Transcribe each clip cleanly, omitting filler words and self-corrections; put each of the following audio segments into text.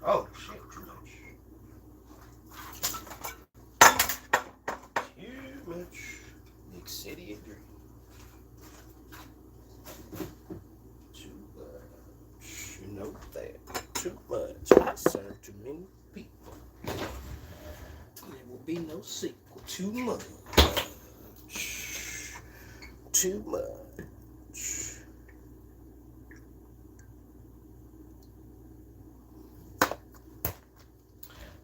Oh, shit, too much. Big city of dreams. Too much. You know that. Too much. I serve too many people. There will be no sequel. Too much. Too much.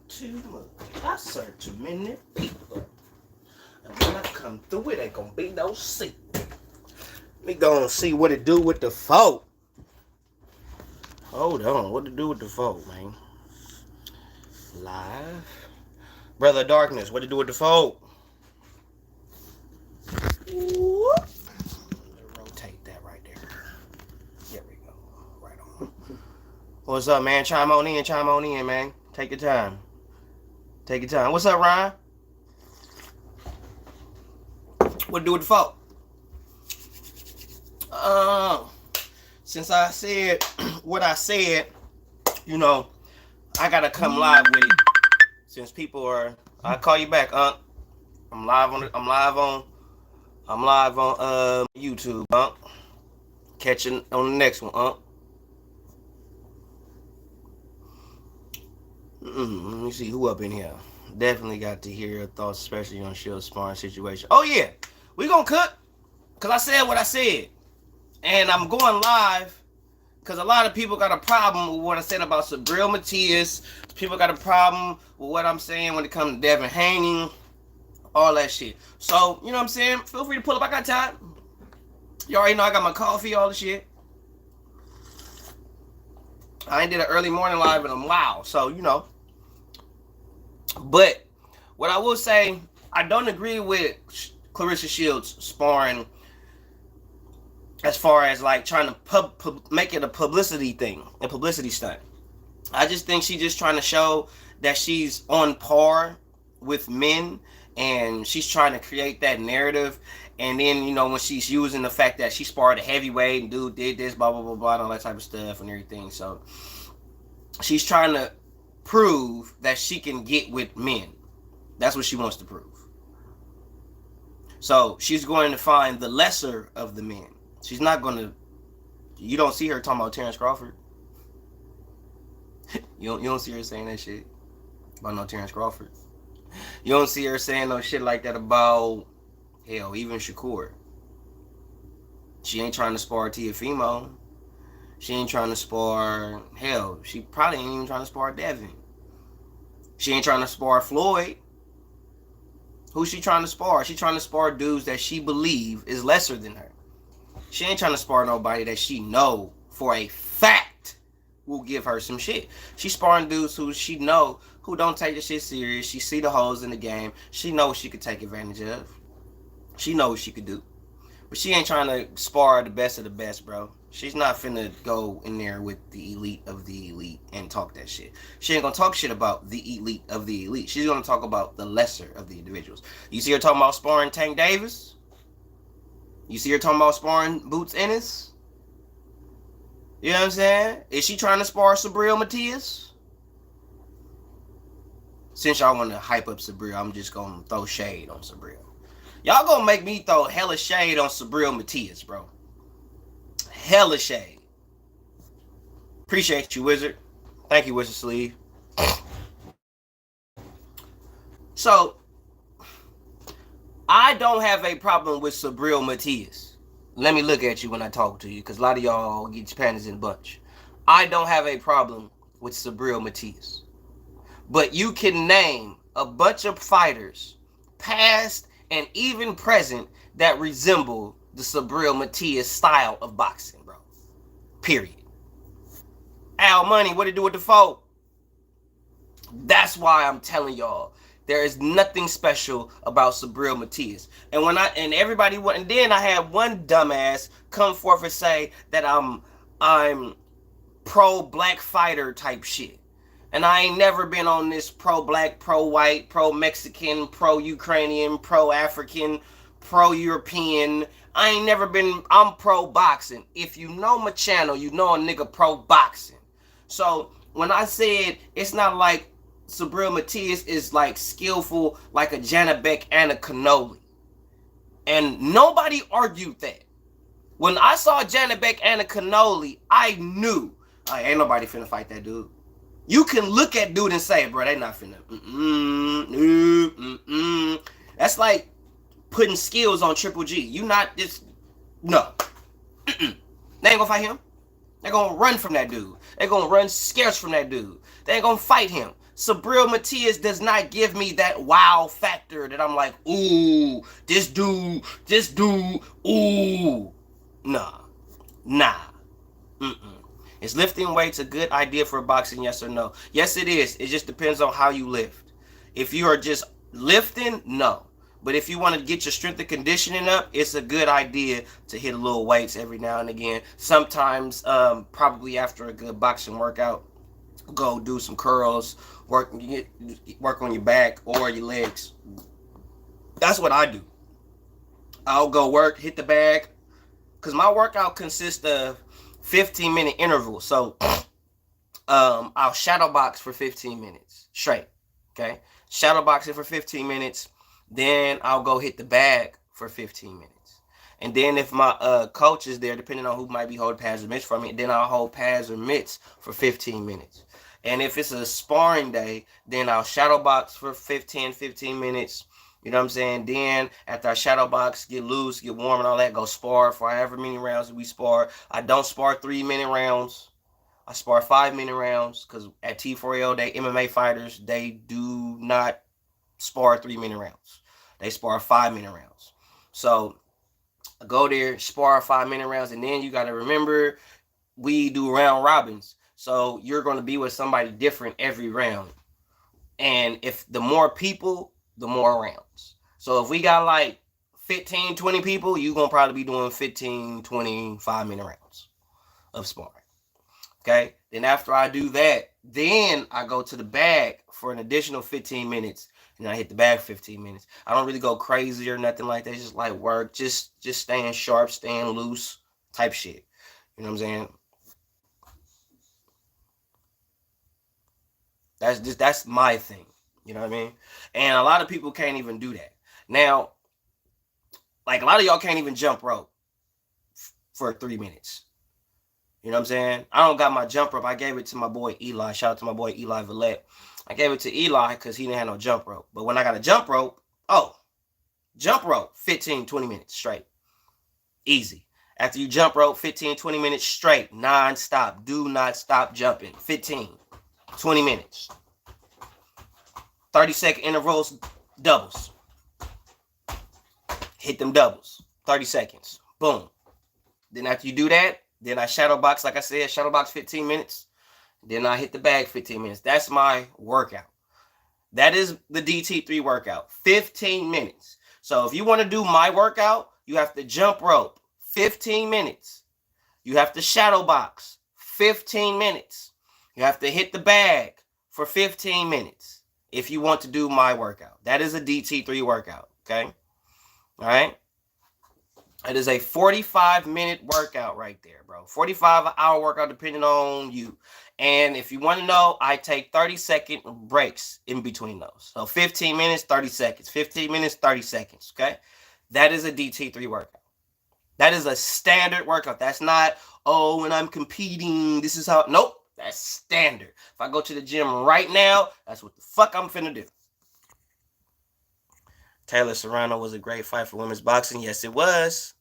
Too much. I serve too many people. And when I come through, it ain't gonna be no sequel. We gonna see what it do with the folk. Hold on, what to do with the folk, man? Live. Brother Darkness, what to do with the folk? Rotate that right there. There we go. Right on. What's up, man? Chime on in, man. Take your time. What's up, Ryan? What to do with the folk? Since I said what I said, you know, I gotta come live with it. Since people are, I'll call you back, I'm live on YouTube, Catch you on the next one, Let me see who up in here. Definitely got to hear your thoughts, especially on Shield's sparring situation. Oh yeah, we gonna cook, cause I said what I said, and I'm going live, cause a lot of people got a problem with what I said about Sabriel Matias. People got a problem with what I'm saying when it comes to Devin Haney, all that shit. So you know what I'm saying? Feel free to pull up. I got time. You already know I got my coffee, all the shit. I ain't did an early morning live in a while, so you know. But what I will say, I don't agree with Claressa Shields sparring as far as like trying to make it a publicity thing, a publicity stunt. I just think she's just trying to show that she's on par with men, and she's trying to create that narrative. And then, you know, when she's using the fact that she sparred a heavyweight and dude did this, blah, blah, blah, blah, and all that type of stuff and everything. So she's trying to prove that she can get with men. That's what she wants to prove. So she's going to find the lesser of the men. She's not going to, you don't see her talking about Terrence Crawford. You don't see her saying that shit about no Terrence Crawford. You don't see her saying no shit like that about, hell, even Shakur. She ain't trying to spar Teofimo. She ain't trying to spar, hell, she probably ain't even trying to spar Devin. She ain't trying to spar Floyd. Who's she trying to spar? She trying to spar dudes that she believe is lesser than her. She ain't trying to spar nobody that she know for a fact will give her some shit. She sparring dudes who she know who don't take the shit serious. She see the holes in the game. She know what she could take advantage of. She know what she could do. But she ain't trying to spar the best of the best, bro. She's not finna go in there with the elite of the elite and talk that shit. She ain't gonna talk shit about the elite of the elite. She's gonna talk about the lesser of the individuals. You see her talking about sparring Tank Davis? You see her talking about sparring Boots Ennis? You know what I'm saying? Is she trying to spar Sabriel Matias? Since y'all want to hype up Sabriel, I'm just gonna throw shade on Sabriel. Y'all gonna make me throw hella shade on Sabriel Matias, bro. Hella shade. Appreciate you, Wizard. Thank you, Wizard Sleeve. So, I don't have a problem with Sabriel Matias. Let me look at you when I talk to you, because a lot of y'all get your panties in a bunch. I don't have a problem with Sabriel Matias. But you can name a bunch of fighters, past and even present, that resemble the Sabriel Matias style of boxing, bro. Period. Al Money, what it do with the folk? That's why I'm telling y'all, there is nothing special about Sabriel Matias. And then I had one dumbass come forth and say that I'm pro-black fighter type shit. And I ain't never been on this pro-black, pro-white, pro-Mexican, pro-Ukrainian, pro-African, pro-European. I ain't never been, I'm pro-boxing. If you know my channel, you know a nigga pro-boxing. So When I said it's not like Sabriel Matias is like skillful like a Janabek and a Cannoli. And nobody argued that. When I saw Janabek and a Cannoli, I knew ain't nobody finna fight that dude. You can look at dude and say, bro, they not finna. That's like putting skills on Triple G. You not just no. They ain't gonna fight him. They're gonna run from that dude. They're gonna run scarce from that dude. They ain't gonna fight him. Sabriel Matias does not give me that wow factor that I'm like, ooh, this dude, ooh. Nah. Is lifting weights a good idea for boxing, yes or no? Yes, it is. It just depends on how you lift. If you are just lifting, no. But if you want to get your strength and conditioning up, it's a good idea to hit a little weights every now and again. Sometimes, probably after a good boxing workout, go do some curls, work on your back or your legs. That's what I do. I'll go work, hit the bag, because my workout consists of 15-minute intervals. So I'll shadow box for 15 minutes straight. Okay, shadow boxing for 15 minutes. Then I'll go hit the bag for 15 minutes. And then if my coach is there, depending on who might be holding pads or mitts for me, then I'll hold pads or mitts for 15 minutes. And if it's a sparring day, then I'll shadow box for 15 minutes. You know what I'm saying? Then after I shadow box, get loose, get warm and all that, go spar for however many rounds we spar. I don't spar 3-minute rounds. I spar 5-minute rounds because at T4L, they MMA fighters, they do not spar 3-minute rounds. They spar 5-minute rounds. So I go there, spar 5-minute rounds, and then you got to remember we do round robins. So you're going to be with somebody different every round. And if the more people, the more rounds. So if we got like 15, 20 people, you're going to probably be doing 15, 20, 5-minute rounds of sparring. Okay? Then after I do that, then I go to the bag for an additional 15 minutes. And I hit the bag 15 minutes. I don't really go crazy or nothing like that. It's just like work, just staying sharp, staying loose type shit. You know what I'm saying? That's my thing. You know what I mean? And a lot of people can't even do that. Now, like a lot of y'all can't even jump rope for 3 minutes. You know what I'm saying? I don't got my jump rope. I gave it to my boy Eli. Shout out to my boy Eli Villette. I gave it to Eli because he didn't have no jump rope. But when I got a jump rope, jump rope, 15, 20 minutes straight. Easy. After you jump rope, 15, 20 minutes straight, non-stop. Do not stop jumping. 15, 20 minutes. 30-second intervals, doubles. Hit them doubles. 30 seconds. Boom. Then after you do that, then I shadow box, like I said, shadow box 15 minutes. Then I hit the bag 15 minutes. That's my workout. That is the DT3 workout. 15 minutes. So if you want to do my workout, you have to jump rope 15 minutes. You have to shadow box 15 minutes. You have to hit the bag for 15 minutes if you want to do my workout. That is a DT3 workout, okay? All right? It is a 45-minute workout right there, bro. 45-hour workout depending on you. And if you want to know, I take 30-second breaks in between those. So 15 minutes, 30 seconds. 15 minutes, 30 seconds, okay? That is a DT3 workout. That is a standard workout. That's not, when I'm competing, this is how. Nope, that's standard. If I go to the gym right now, that's what the fuck I'm finna do. Taylor Serrano was a great fight for women's boxing. Yes, it was.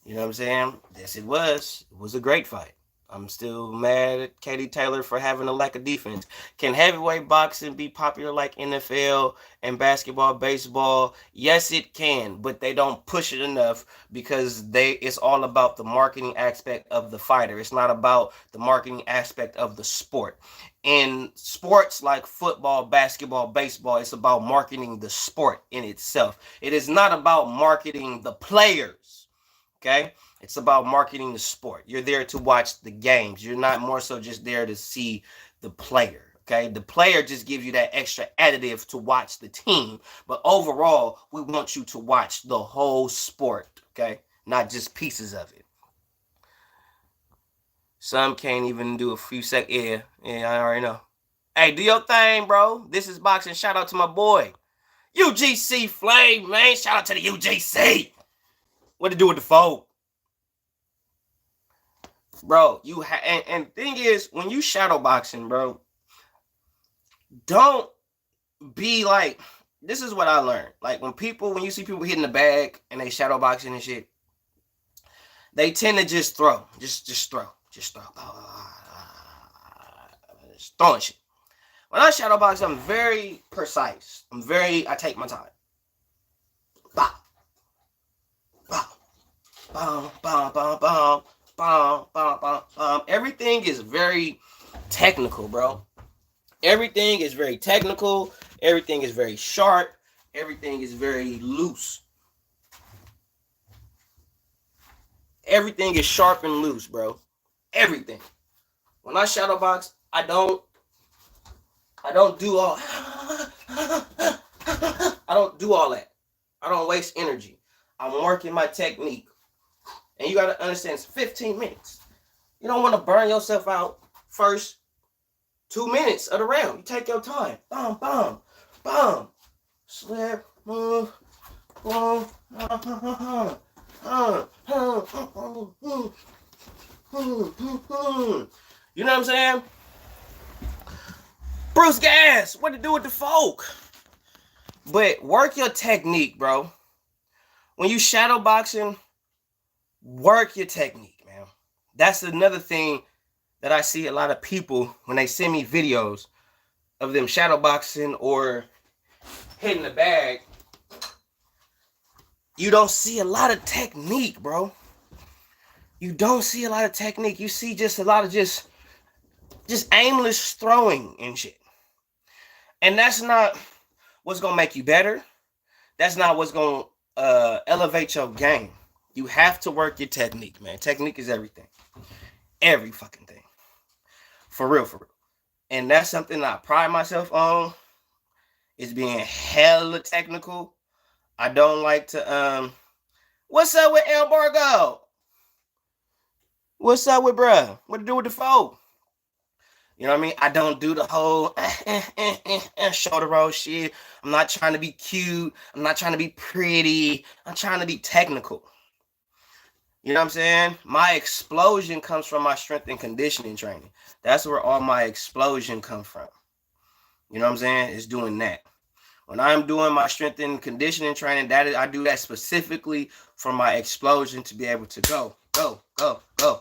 You know what I'm saying? Yes, it was. It was a great fight. I'm still mad at Katie Taylor for having a lack of defense. Can heavyweight boxing be popular like NFL and basketball, baseball? Yes, it can, but they don't push it enough because it's all about the marketing aspect of the fighter. It's not about the marketing aspect of the sport. In sports like football, basketball, baseball, it's about marketing the sport in itself. It is not about marketing the players, okay? It's about marketing the sport. You're there to watch the games. You're not more so just there to see the player, okay? The player just gives you that extra additive to watch the team. But overall, we want you to watch the whole sport, okay? Not just pieces of it. Some can't even do a few seconds. Yeah, I already know. Hey, do your thing, bro. This is boxing. Shout out to my boy. UGC Flame, man. Shout out to the UGC. What to do with the folk? Bro, and thing is, when you shadow boxing, bro, don't be like, this is what I learned. Like when you see people hitting the bag and they shadow boxing and shit, they tend to just throw. Just throw. Just throw. Just throwing shit. When I shadow box, I'm very precise. I take my time. Bow. Bow. Bow. Bow. Bow. Bow. Bow. Bow. Bow. Everything is very technical, bro. Everything is very technical. Everything is very sharp. Everything is very loose. Everything is sharp and loose, bro. Everything. When I shadow box, I don't do all I don't do all that. I don't waste energy. I'm working my technique. And you gotta understand it's 15 minutes. You don't want to burn yourself out first 2 minutes of the round. You take your time. Boom, boom, boom. Slip, move, boom. You know what I'm saying? Bruce Gas, what to do with the folk? But work your technique, bro. When you shadow boxing, work your technique, man. That's another thing that I see a lot of people when they send me videos of them shadow boxing or hitting the bag. You don't see a lot of technique, bro. You don't see a lot of technique. You see just a lot of just aimless throwing and shit. And that's not what's going to make you better. That's not what's going to elevate your game. You have to work your technique, man. Technique is everything. Every fucking thing. For real, for real. And that's something I pride myself on, is being hella technical. I don't like to, what's up with El Bargo? What's up with bruh? What to do with the folk? You know what I mean? I don't do the whole shoulder roll shit. I'm not trying to be cute. I'm not trying to be pretty. I'm trying to be technical. You know what I'm saying? My explosion comes from my strength and conditioning training. That's where all my explosion comes from. You know what I'm saying? It's doing that. When I'm doing my strength and conditioning training, I do that specifically for my explosion to be able to go. You know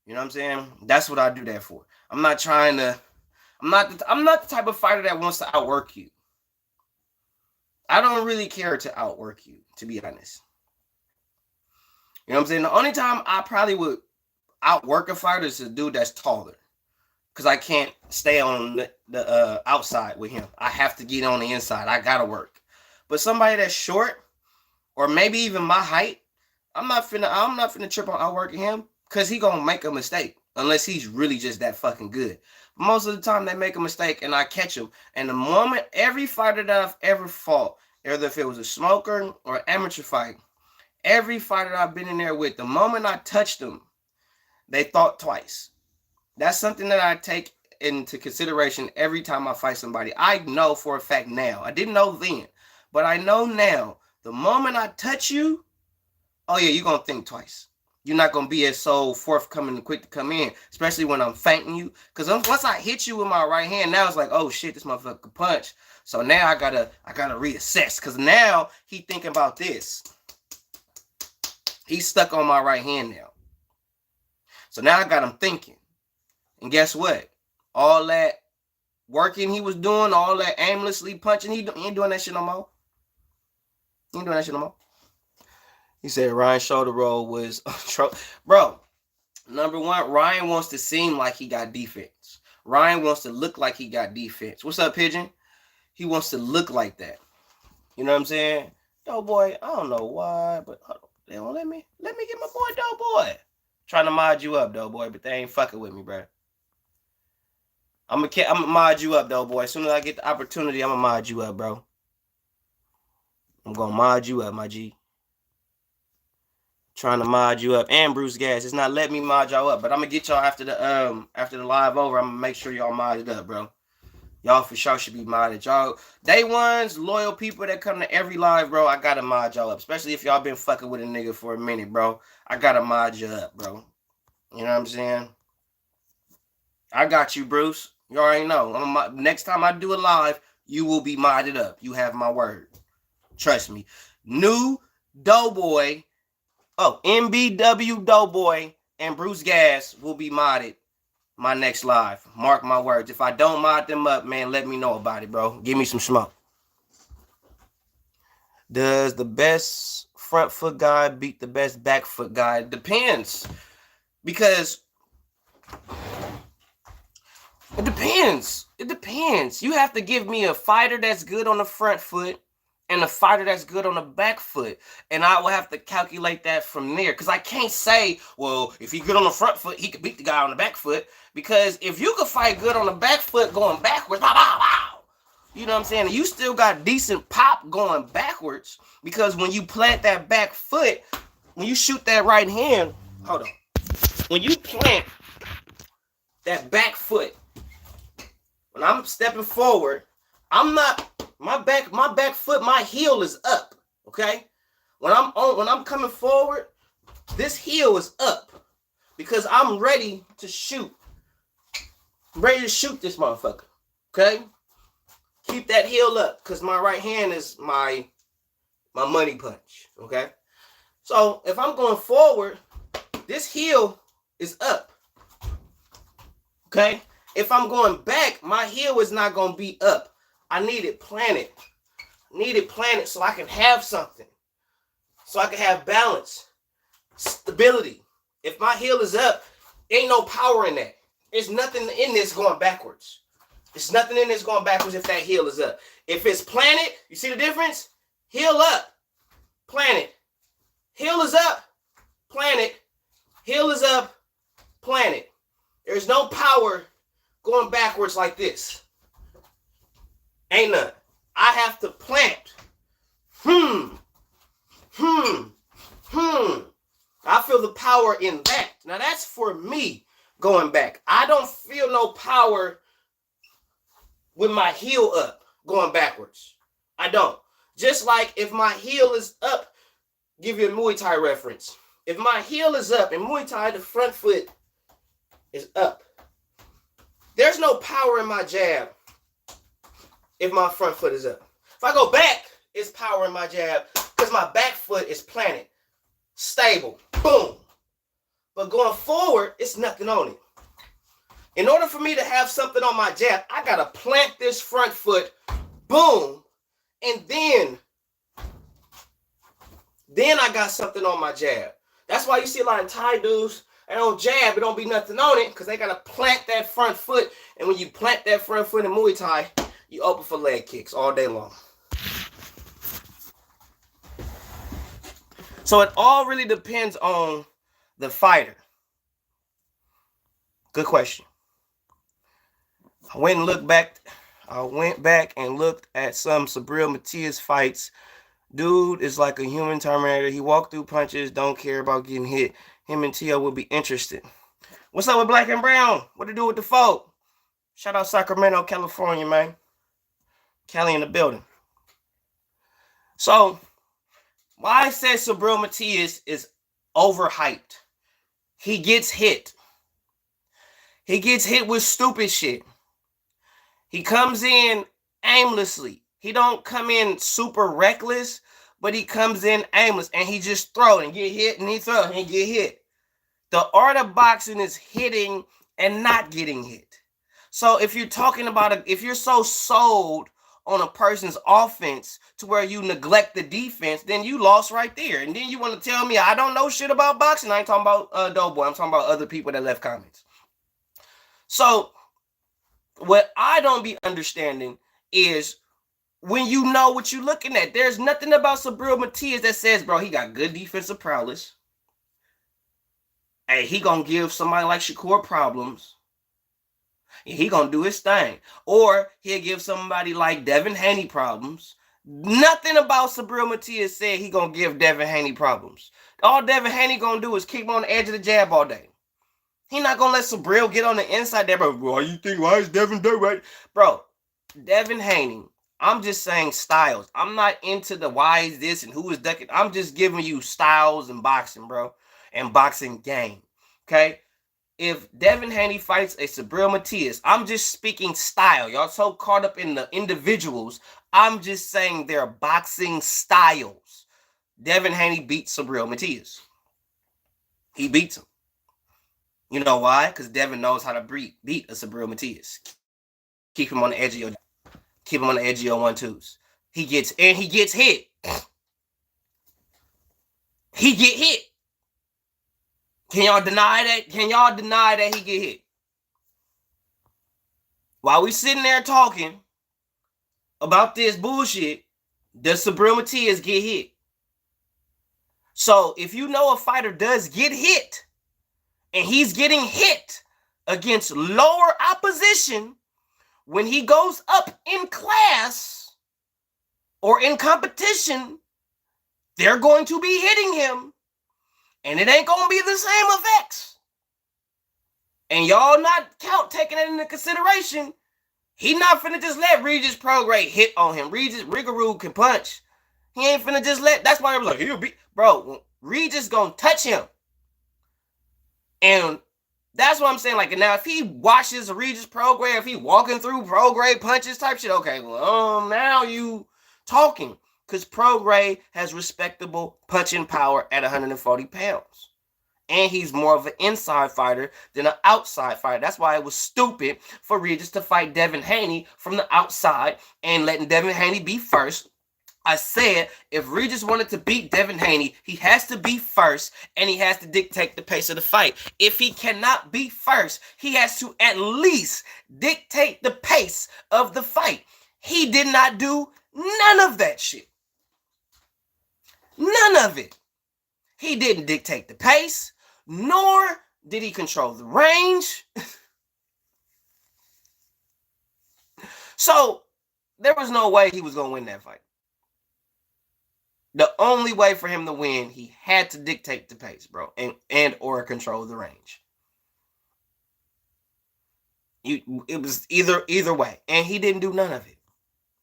what I'm saying? That's what I do that for. I'm not the type of fighter that wants to outwork you. I don't really care to outwork you, to be honest. You know what I'm saying? The only time I probably would outwork a fighter is a dude that's taller. Because I can't stay on the outside with him. I have to get on the inside. I gotta work. But somebody that's short, or maybe even my height, I'm not finna trip on outworking him, because he gonna make a mistake. Unless he's really just that fucking good. Most of the time they make a mistake and I catch him. And the moment, every fighter that I've ever fought, either if it was a smoker or amateur fight, every fighter I've been in there with, the moment I touched them, they thought twice. That's something that I take into consideration every time I fight somebody. I know for a fact now. I didn't know then, but I know now. The moment I touch you, oh yeah, you're going to think twice. You're not going to be as so forthcoming and quick to come in, especially when I'm feinting you. Because once I hit you with my right hand, now it's like, oh shit, this motherfucker can punch. So now I gotta reassess, because now he thinking about this. He's stuck on my right hand now. So now I got him thinking. And guess what? All that working he was doing, all that aimlessly punching, he ain't doing that shit no more. He ain't doing that shit no more. He said Ryan's shoulder roll was bro. Number one, Ryan wants to seem like he got defense. Ryan wants to look like he got defense. What's up, Pigeon? He wants to look like that. You know what I'm saying? Doughboy, I don't know why, but they don't let me get my boy Doughboy. Trying to mod you up, Doughboy, but they ain't fucking with me, bro. I'm gonna mod you up, Doughboy. As soon as I get the opportunity, I'm gonna mod you up, bro. I'm gonna mod you up, my G. Trying to mod you up, and Bruce Gas. It's not letting me mod y'all up, but I'm gonna get y'all after the live over. I'm gonna make sure y'all modded up, bro. Y'all for sure should be modded. Y'all day ones, loyal people that come to every live, bro. I gotta mod y'all up, especially if y'all been fucking with a nigga for a minute, bro. I gotta mod you up, bro. You know what I'm saying? I got you, Bruce. You already know. Next time I do a live, you will be modded up. You have my word. Trust me. New Doughboy. Oh, MBW Doughboy and Bruce Gas will be modded my next live. Mark my words. If I don't mod them up, man, let me know about it, bro. Give me some smoke. Does the best front foot guy beat the best back foot guy? Depends. Because it depends. It depends. You have to give me a fighter that's good on the front foot and a fighter that's good on the back foot. And I will have to calculate that from there. Because I can't say, well, if he's good on the front foot, he could beat the guy on the back foot. Because if you could fight good on the back foot going backwards, you know what I'm saying? You still got decent pop going backwards. Because when you plant that back foot, when you shoot that right hand, hold on. When you plant that back foot, when I'm stepping forward, I'm not... My back foot, my heel is up. Okay? When I'm coming forward, this heel is up. Because I'm ready to shoot. I'm ready to shoot this motherfucker. Okay? Keep that heel up. Because my right hand is my money punch. Okay? So if I'm going forward, this heel is up. Okay? If I'm going back, my heel is not going to be up. I need it planted. Need it planted so I can have something. So I can have balance. Stability. If my heel is up, ain't no power in that. There's nothing in this going backwards. There's nothing in this going backwards if that heel is up. If it's planted, you see the difference? Heel up, planted. Heel is up, planted. Heel is up, planted. There's no power going backwards like this. Ain't none. I have to plant. I feel the power in that. Now that's for me going back. I don't feel no power with my heel up going backwards. I don't. Just like if my heel is up, give you a Muay Thai reference. If my heel is up in Muay Thai, the front foot is up. There's no power in my jab if my front foot is up. If I go back, it's power in my jab because my back foot is planted. Stable. Boom. But going forward, it's nothing on it. In order for me to have something on my jab, I got to plant this front foot. Boom. And then I got something on my jab. That's why you see a lot of Thai dudes, they don't jab, it don't be nothing on it because they got to plant that front foot. And when you plant that front foot in Muay Thai, you open for leg kicks all day long. So it all really depends on the fighter. Good question. I went back and looked at some Sabriel Matias fights. Dude is like a human Terminator. He walked through punches, don't care about getting hit. Him and Tio would be interested. What's up with Black and Brown? What to do with the folk? Shout out Sacramento, California, man. Cali in the building. So, why I said Sabriel Matias is overhyped. He gets hit. He gets hit with stupid shit. He comes in aimlessly. He don't come in super reckless, but he comes in aimless and he just throw and get hit and he throw and get hit. The art of boxing is hitting and not getting hit. So if you're talking about if you're so sold on a person's offense to where you neglect the defense, then you lost right there. And then you want to tell me I don't know shit about boxing. I ain't talking about Doughboy. I'm talking about other people that left comments. So what I don't be understanding is when you know what you're looking at. There's nothing about Sabriel Matias that says, bro, he got good defensive prowess. Hey, he gonna give somebody like Shakur problems. He gonna do his thing. Or he'll give somebody like Devin Haney problems. Nothing about Sabriel Matias said he gonna give Devin Haney problems. All Devin Haney gonna do is keep him on the edge of the jab all day. He not gonna let Sabriel get on the inside there, bro. Why is Devin do right? Bro, Devin Haney, I'm just saying styles. I'm not into the why is this and who is ducking. I'm just giving you styles and boxing, bro. And boxing game. Okay? If Devin Haney fights a Sabriel Matias, I'm just speaking style. Y'all so caught up in the individuals. I'm just saying their boxing styles. Devin Haney beats Sabriel Matias. He beats him. You know why? Because Devin knows how to beat a Sabriel Matias. Keep him on the edge of your 1-2s. He gets hit. He get hit. Can y'all deny that? Can y'all deny that he get hit? While we sitting there talking about this bullshit, does Sabriel Matias get hit? So if you know a fighter does get hit, and he's getting hit against lower opposition, when he goes up in class or in competition, they're going to be hitting him. And it ain't going to be the same effects. And y'all not taking that into consideration. He not finna just let Regis Prograde hit on him. Rigaroo can punch. He ain't finna just let. That's why I was like, he'll be. Bro, Regis gonna touch him. And that's what I'm saying. Like, now if he watches Regis Prograde, if he walking through Prograde punches type shit, okay, well, now you talking. Because Prograde has respectable punching power at 140 pounds. And he's more of an inside fighter than an outside fighter. That's why it was stupid for Regis to fight Devin Haney from the outside and letting Devin Haney be first. I said if Regis wanted to beat Devin Haney, he has to be first and he has to dictate the pace of the fight. If he cannot be first, he has to at least dictate the pace of the fight. He did not do none of that shit. None of it. He didn't dictate the pace, nor did he control the range. So there was no way he was going to win that fight. The only way for him to win, he had to dictate the pace, bro, and or control the range. It was either way, and he didn't do none of it.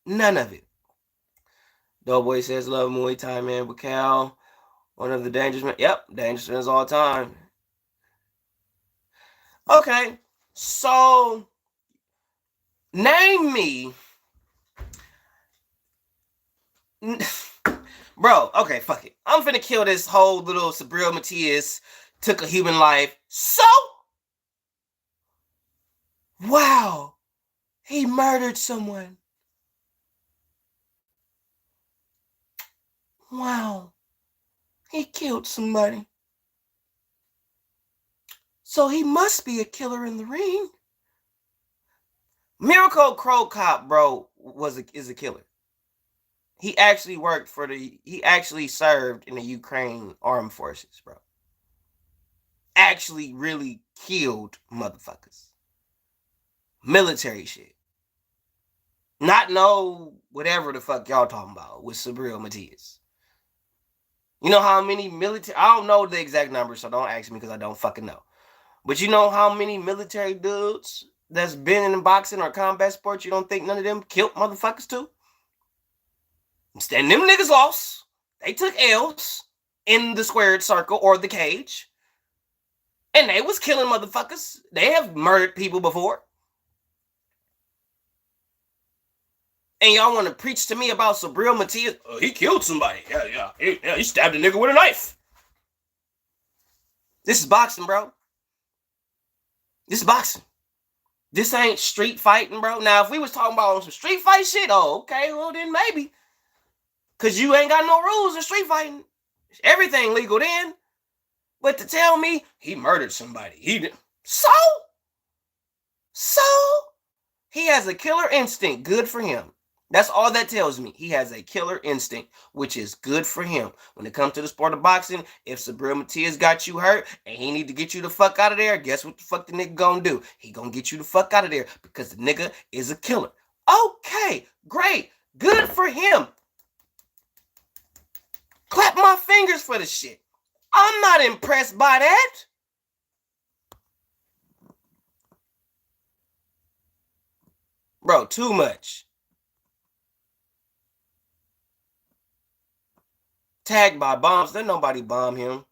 None of it. Doughboy says, love Muay Thai, man. But Cal, one of the dangerous men. Yep, dangerous men all the time. Okay, so name me. Bro, okay, fuck it. I'm finna kill this whole little Sabriel Matias took a human life. So? Wow. He murdered someone. Wow. He killed somebody. So he must be a killer in the ring. Miracle Crow Cop, bro, is a killer. He actually he actually served in the Ukraine armed forces, bro. Actually really killed motherfuckers. Military shit. Not no whatever the fuck y'all talking about with Sabriel Matias. You know how many military, I don't know the exact number, so don't ask me because I don't fucking know. But you know how many military dudes that's been in boxing or combat sports, you don't think none of them killed motherfuckers too? And them niggas lost. They took L's in the squared circle or the cage. And they was killing motherfuckers. They have murdered people before. And y'all want to preach to me about Sabriel Matias? Oh, he killed somebody. Yeah. He stabbed a nigga with a knife. This is boxing, bro. This is boxing. This ain't street fighting, bro. Now, if we was talking about some street fight shit, oh, okay, well, then maybe. Because you ain't got no rules in street fighting. Everything legal then. But to tell me he murdered somebody. So? He has a killer instinct. Good for him. That's all that tells me. He has a killer instinct, which is good for him. When it comes to the sport of boxing, if Sabriel Matias got you hurt and he need to get you the fuck out of there, guess what the fuck the nigga gonna do? He gonna get you the fuck out of there because the nigga is a killer. Okay, great. Good for him. snap my fingers for the shit. I'm not impressed by that. Bro, too much. Tagged by bombs. Then nobody bomb him.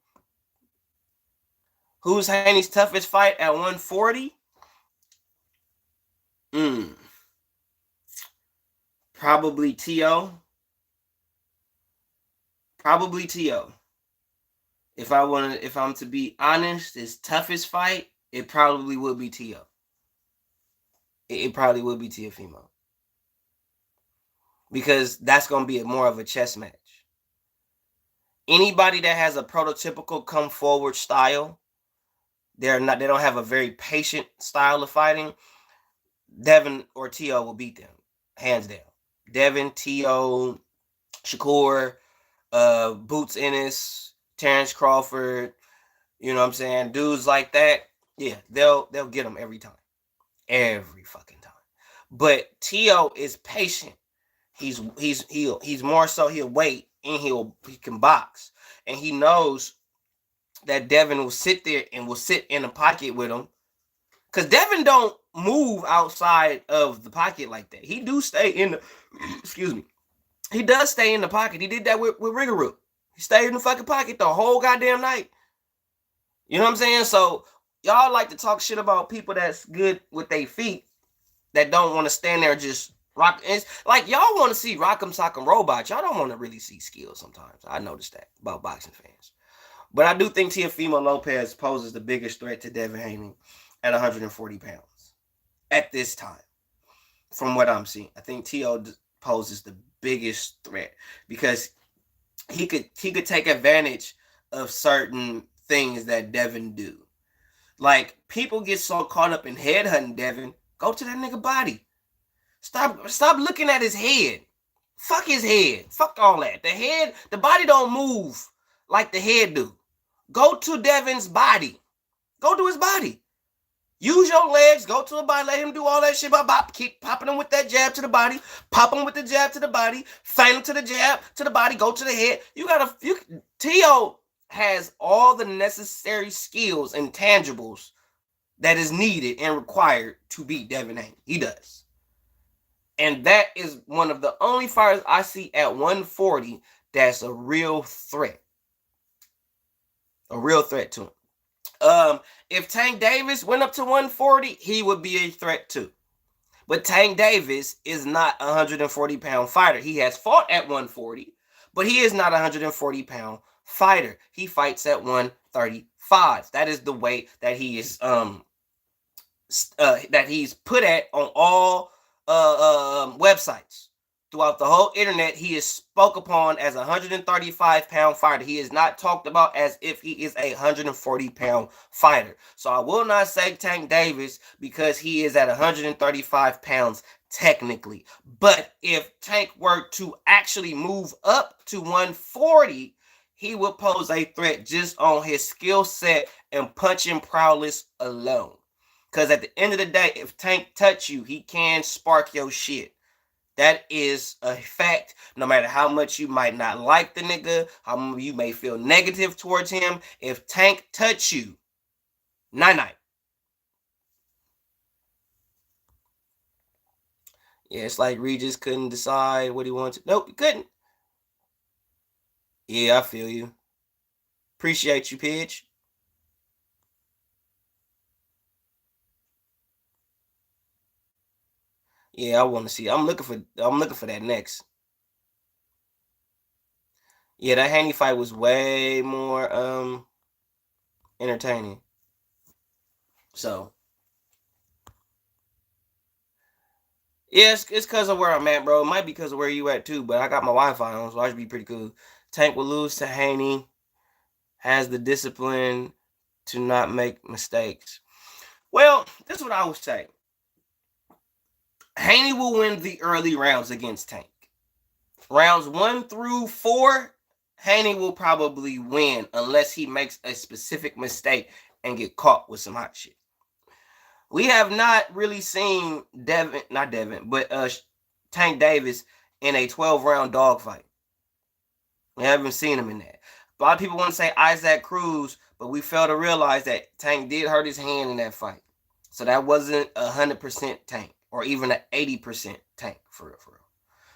Who's Haney's toughest fight at 140? Probably T.O. Probably T.O. If I'm to be honest, his toughest fight, it probably would be T.O. It probably would be Teofimo. Because that's going to be more of a chess match. Anybody that has a prototypical come forward style, they don't have a very patient style of fighting, Devin or T.O. will beat them. Hands down. Devin, T.O., Shakur, Boots Ennis, Terrence Crawford, you know what I'm saying? Dudes like that, yeah, they'll get them every time. Every fucking time. But T.O. is patient. He's more so he'll wait and he can box. And he knows that Devin will sit there and will sit in the pocket with him. Because Devin don't move outside of the pocket like that. He do stay in the excuse me. He does stay in the pocket. He did that with Rigoroo. He stayed in the fucking pocket the whole goddamn night. You know what I'm saying? So y'all like to talk shit about people that's good with their feet that don't want to stand there and just rock. It's like y'all want to see Rock'em Sock'em Robots. Y'all don't want to really see skills sometimes. I noticed that about boxing fans. But I do think Teofimo Lopez poses the biggest threat to Devin Haney at 140 pounds at this time. From what I'm seeing, I think T.O. poses the biggest threat because he could take advantage of certain things that Devin do. Like, people get so caught up in headhunting Devin. Go to that nigga body. Stop looking at his head. Fuck his head. Fuck all that. The body don't move like the head do. Go to Devin's body. Go to his body. Use your legs. Go to the body. Let him do all that shit. Keep popping him with that jab to the body. Pop him with the jab to the body. Feint him to the jab to the body. Go to the head. T.O. has all the necessary skills and tangibles that is needed and required to beat Devin Haney. He does. And that is one of the only fighters I see at 140 that's a real threat. A real threat to him. If Tank Davis went up to 140, he would be a threat too. But Tank Davis is not a 140-pound fighter. He has fought at 140, but he is not a 140-pound fighter. He fights at 135. That is the weight that he is that he's put at on all websites. Throughout the whole internet, he is spoke upon as a 135-pound fighter. He is not talked about as if he is a 140-pound fighter. So I will not say Tank Davis because he is at 135 pounds technically. But if Tank were to actually move up to 140, he would pose a threat just on his skill set and punching prowess alone. Because at the end of the day, if Tank touch you, he can spark your shit. That is a fact. No matter how much you might not like the nigga, how you may feel negative towards him, if Tank touch you, night-night. Yeah, it's like Regis couldn't decide what he wanted. Nope, he couldn't. Yeah, I feel you. Appreciate you, Pidge. Yeah, I want to see. I'm looking for that next. Yeah, that Haney fight was way more entertaining. So yeah, it's because of where I'm at, bro. It might be because of where you at too, but I got my Wi-Fi on, so I should be pretty cool. Tank will lose to Haney. Has the discipline to not make mistakes. Well, this is what I would say. Haney will win the early rounds against Tank. Rounds 1 through 4, Haney will probably win unless he makes a specific mistake and get caught with some hot shit. We have not really seen Tank Davis in a 12-round dogfight. We haven't seen him in that. A lot of people want to say Isaac Cruz, but we fail to realize that Tank did hurt his hand in that fight. So that wasn't 100% Tank or even an 80% Tank for real, for real.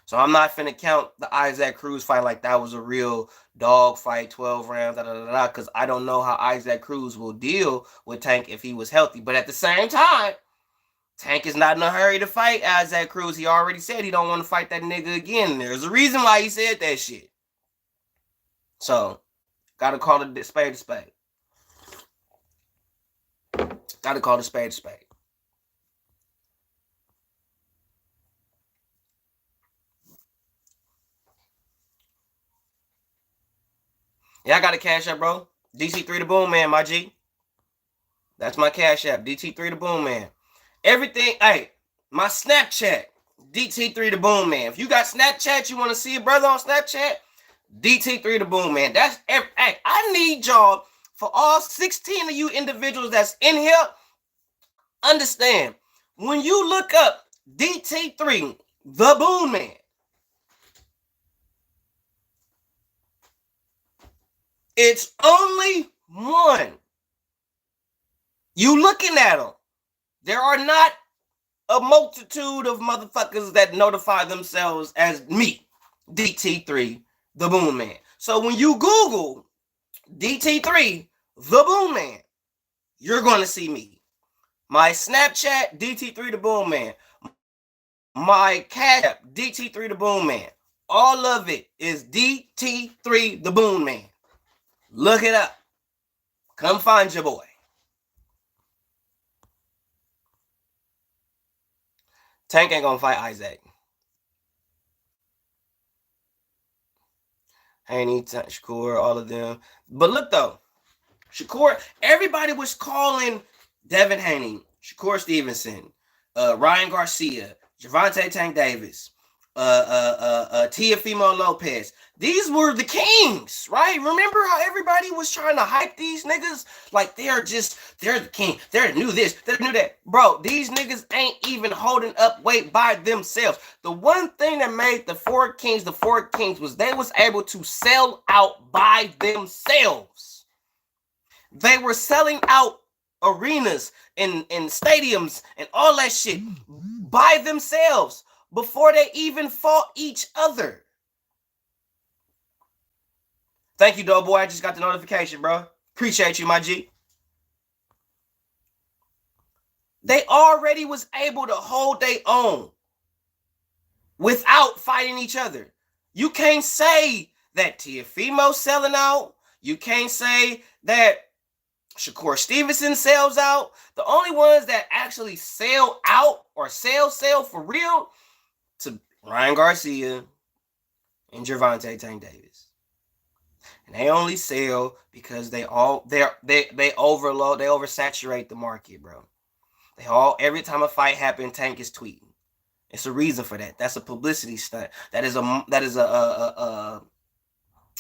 So I'm not finna count the Isaac Cruz fight like that was a real dog fight, 12 rounds, because I don't know how Isaac Cruz will deal with Tank if he was healthy. But at the same time, Tank is not in a hurry to fight Isaac Cruz. He already said he don't want to fight that nigga again. There's a reason why he said that shit. So, gotta call it spade a spade. Gotta call it spade a spade. Yeah, I got a cash app, bro. DC3 the Boom Man, my G. That's my cash app. DT3 the Boom Man. Everything, hey, my Snapchat, DT3 the Boom Man. If you got Snapchat, you want to see a brother on Snapchat, DT3 the Boom Man. That's hey, I need y'all, for all 16 of you individuals that's in here, understand, when you look up DT3 the Boom Man, it's only one. You looking at them. There are not a multitude of motherfuckers that notify themselves as me, DT3 the Boom Man. So when you Google DT3 the Boom Man, you're going to see me. My Snapchat, DT3 the Boom Man. My Cash App, DT3 the Boom Man. All of it is DT3 the Boom Man. Look it up. Come find your boy. Tank ain't gonna fight Isaac. Haney, Shakur, all of them. But look though, Shakur, everybody was calling Devin Haney, Shakur Stevenson, Ryan Garcia, Gervonta Tank Davis, Teofimo Lopez. These were the kings, right? Remember how everybody was trying to hype these niggas? Like they're the king. They're the new this, they're the new that. Bro, these niggas ain't even holding up weight by themselves. The one thing that made the four kings was they was able to sell out by themselves. They were selling out arenas and stadiums and all that shit by themselves before they even fought each other. Thank you, Doughboy. I just got the notification, bro. Appreciate you, my G. They already was able to hold their own without fighting each other. You can't say that Teofimo's selling out. You can't say that Shakur Stevenson sells out. The only ones that actually sell out or sell for real to Ryan Garcia and Gervonta Tank Davis. And they only sell because they overload, they oversaturate the market, bro. Every time a fight happens, Tank is tweeting. It's a reason for that. That's a publicity stunt. That is a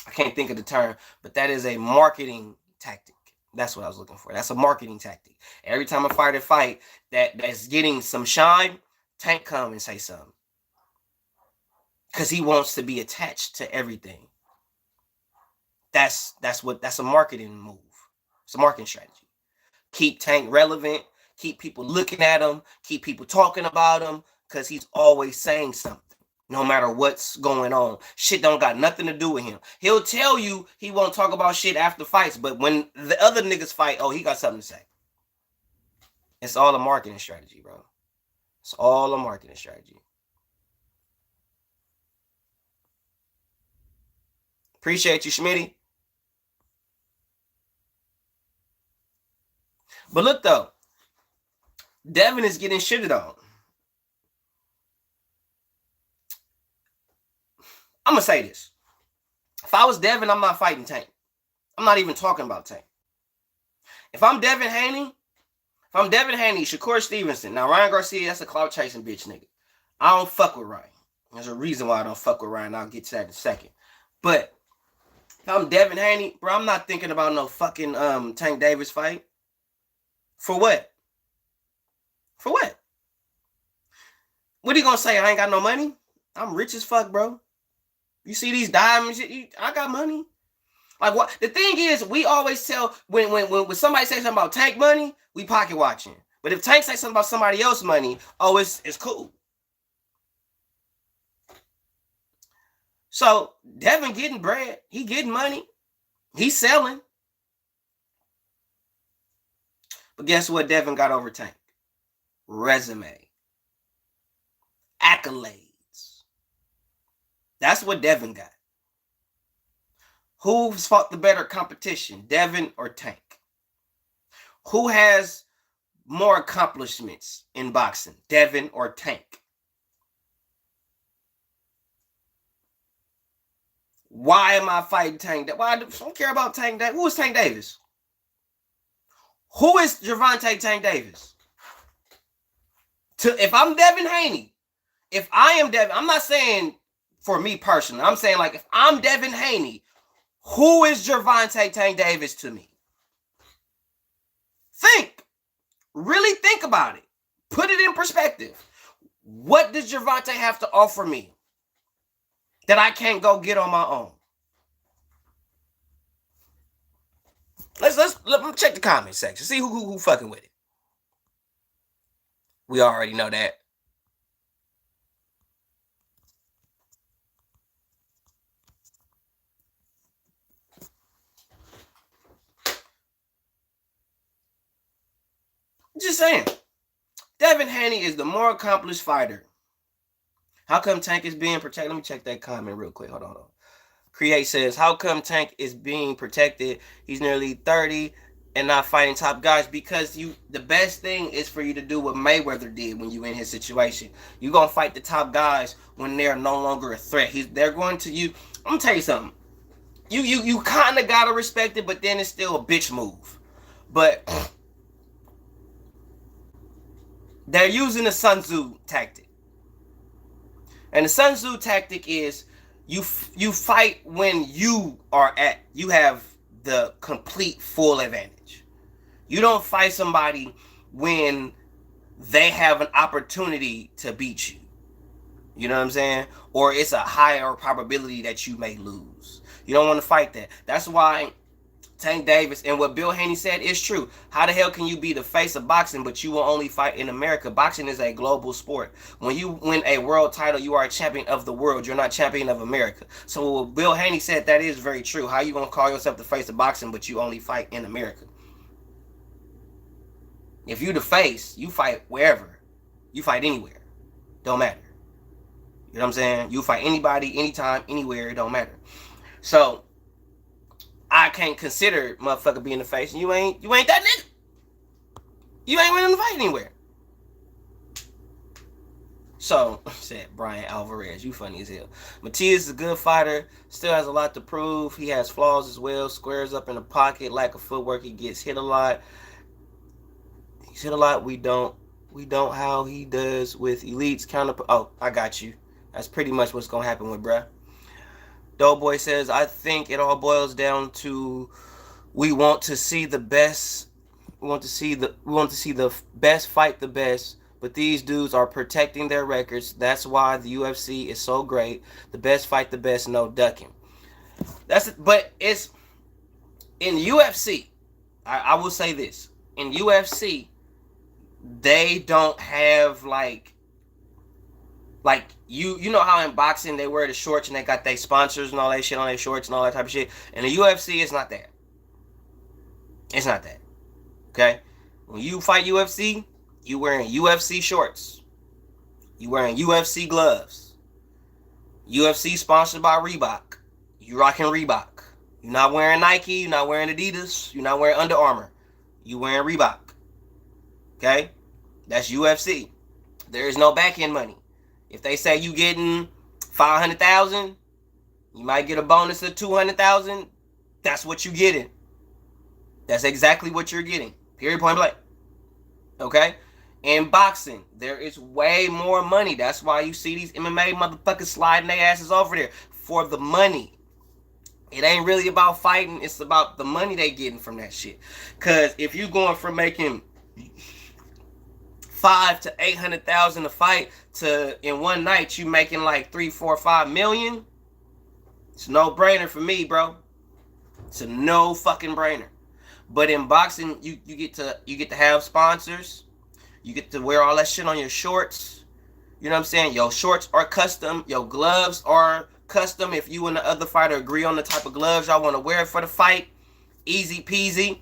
I can't think of the term, but that is a marketing tactic. That's what I was looking for. That's a marketing tactic. Every time a fighter fight that's getting some shine, Tank come and say something. Because he wants to be attached to everything. That's a marketing move. It's a marketing strategy. Keep Tank relevant, keep people looking at him, keep people talking about him, because he's always saying something. No matter what's going on. Shit don't got nothing to do with him. He'll tell you he won't talk about shit after fights, but when the other niggas fight, oh, he got something to say. It's all a marketing strategy, bro. It's all a marketing strategy. Appreciate you, Schmitty. But look, though. Devin is getting shitted on. I'm going to say this. If I was Devin, I'm not fighting Tank. I'm not even talking about Tank. If I'm Devin Haney, Shakur Stevenson. Now, Ryan Garcia, that's a clout chasing bitch nigga. I don't fuck with Ryan. There's a reason why I don't fuck with Ryan. I'll get to that in a second. But if I'm Devin Haney, bro, I'm not thinking about no fucking Tank Davis fight. For what? For what? What are you gonna say? I ain't got no money? I'm rich as fuck, bro. You see these diamonds? I got money. Like what? The thing is, we always tell when somebody says something about Tank money, we pocket watching. But if Tank says something about somebody else's money, oh, it's cool. So Devin getting bread, he getting money, he's selling. But guess what Devin got over Tank? Resume. Accolades. That's what Devin got. Who's fought the better competition, Devin or Tank? Who has more accomplishments in boxing, Devin or Tank? Why am I fighting Tank? Why I don't care about Tank Davis? Who is Tank Davis? Who is Gervonta Tank Davis? If I'm Devin Haney, if I am Devin, I'm not saying for me personally. I'm saying like if I'm Devin Haney, who is Gervonta Tank Davis to me? Think. Really think about it. Put it in perspective. What does Gervonta have to offer me that I can't go get on my own? Let's check the comment section. See who fucking with it. We already know that. Just saying. Devin Haney is the more accomplished fighter. How come Tank is being protected? Let me check that comment real quick. Hold on. Create says, how come Tank is being protected? He's nearly 30 and not fighting top guys. Because the best thing is for you to do what Mayweather did when you in his situation. You're going to fight the top guys when they're no longer a threat. They're going to you. I'm going to tell you something. You kind of got to respect it, but then it's still a bitch move. But they're using the Sun Tzu tactic. And the Sun Tzu tactic is you fight when you have the complete full advantage. You don't fight somebody when they have an opportunity to beat you. You know what I'm saying? Or it's a higher probability that you may lose. You don't want to fight that. That's why Tank Davis, and what Bill Haney said is true. How the hell can you be the face of boxing, but you will only fight in America? Boxing is a global sport. When you win a world title, you are a champion of the world. You're not champion of America. So what Bill Haney said, that is very true. How you going to call yourself the face of boxing, but you only fight in America? If you the face, you fight wherever. You fight anywhere. Don't matter. You know what I'm saying? You fight anybody, anytime, anywhere. It don't matter. So I can't consider motherfucker being the face. You ain't that nigga. You ain't winning the fight anywhere. So, said Brian Alvarez, you funny as hell. Matias is a good fighter, still has a lot to prove. He has flaws as well. Squares up in the pocket, lack of footwork. He gets hit a lot. He's hit a lot. We don't how he does with elites. Oh, I got you. That's pretty much what's gonna happen with bruh. Doughboy says, I think it all boils down to we want to see the best. We want to see the best fight the best. But these dudes are protecting their records. That's why the UFC is so great. The best fight the best, no ducking. But it's in UFC. I will say this. In UFC, they don't have like you know how in boxing they wear the shorts and they got their sponsors and all that shit on their shorts and all that type of shit. In the UFC, it's not that. It's not that. Okay? When you fight UFC, you wearing UFC shorts. You wearing UFC gloves. UFC sponsored by Reebok. You rocking Reebok. You're not wearing Nike. You're not wearing Adidas. You're not wearing Under Armour. You wearing Reebok. Okay? That's UFC. There is no back end money. If they say you getting $500,000, you might get a bonus of $200,000. That's what you getting. That's exactly what you're getting. Period, point blank. Okay? In boxing, there is way more money. That's why you see these MMA motherfuckers sliding their asses over there for the money. It ain't really about fighting. It's about the money they getting from that shit. Because if you going from making $500,000 to $800,000 a fight to in one night you making like $3, $4, $5 million, It's a no-brainer for me, bro. It's a no fucking brainer. But in boxing, you get to have sponsors. You get to wear all that shit on your shorts. You know what I'm saying? Your shorts are custom. Your gloves are custom. If you and the other fighter agree on the type of gloves y'all want to wear for the fight, easy peasy.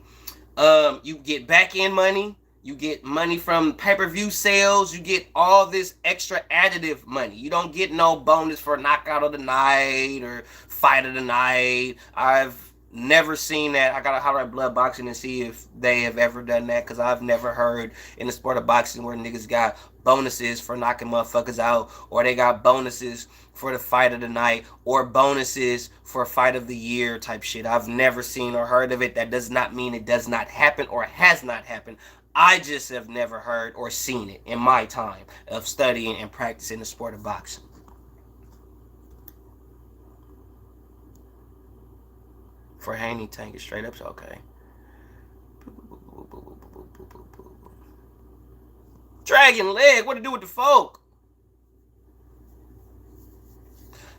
You get back end money. You get money from pay-per-view sales. You get all this extra additive money. You don't get no bonus for knockout of the night or fight of the night. I've never seen that. I gotta holler at Blood Boxing and see if they have ever done that, because I've never heard in the sport of boxing where niggas got bonuses for knocking motherfuckers out, or they got bonuses for the fight of the night, or bonuses for fight of the year type shit. I've never seen or heard of it. That does not mean it does not happen or has not happened. I just have never heard or seen it in my time of studying and practicing the sport of boxing. For Haney, tank it straight up, so okay. Dragon leg, what to do with the folk?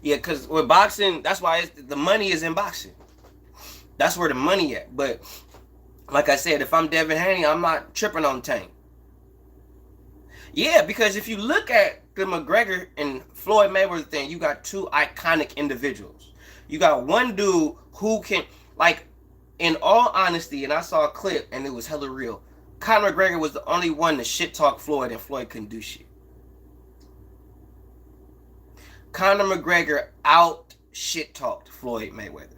Yeah, because with boxing, that's why the money is in boxing. That's where the money at. But like I said, if I'm Devin Haney, I'm not tripping on tank. Yeah, because if you look at the McGregor and Floyd Mayweather thing, you got two iconic individuals. You got one dude who can, like, in all honesty, and I saw a clip and it was hella real, Conor McGregor was the only one to shit talk Floyd, and Floyd couldn't do shit. Conor McGregor out shit talked Floyd Mayweather.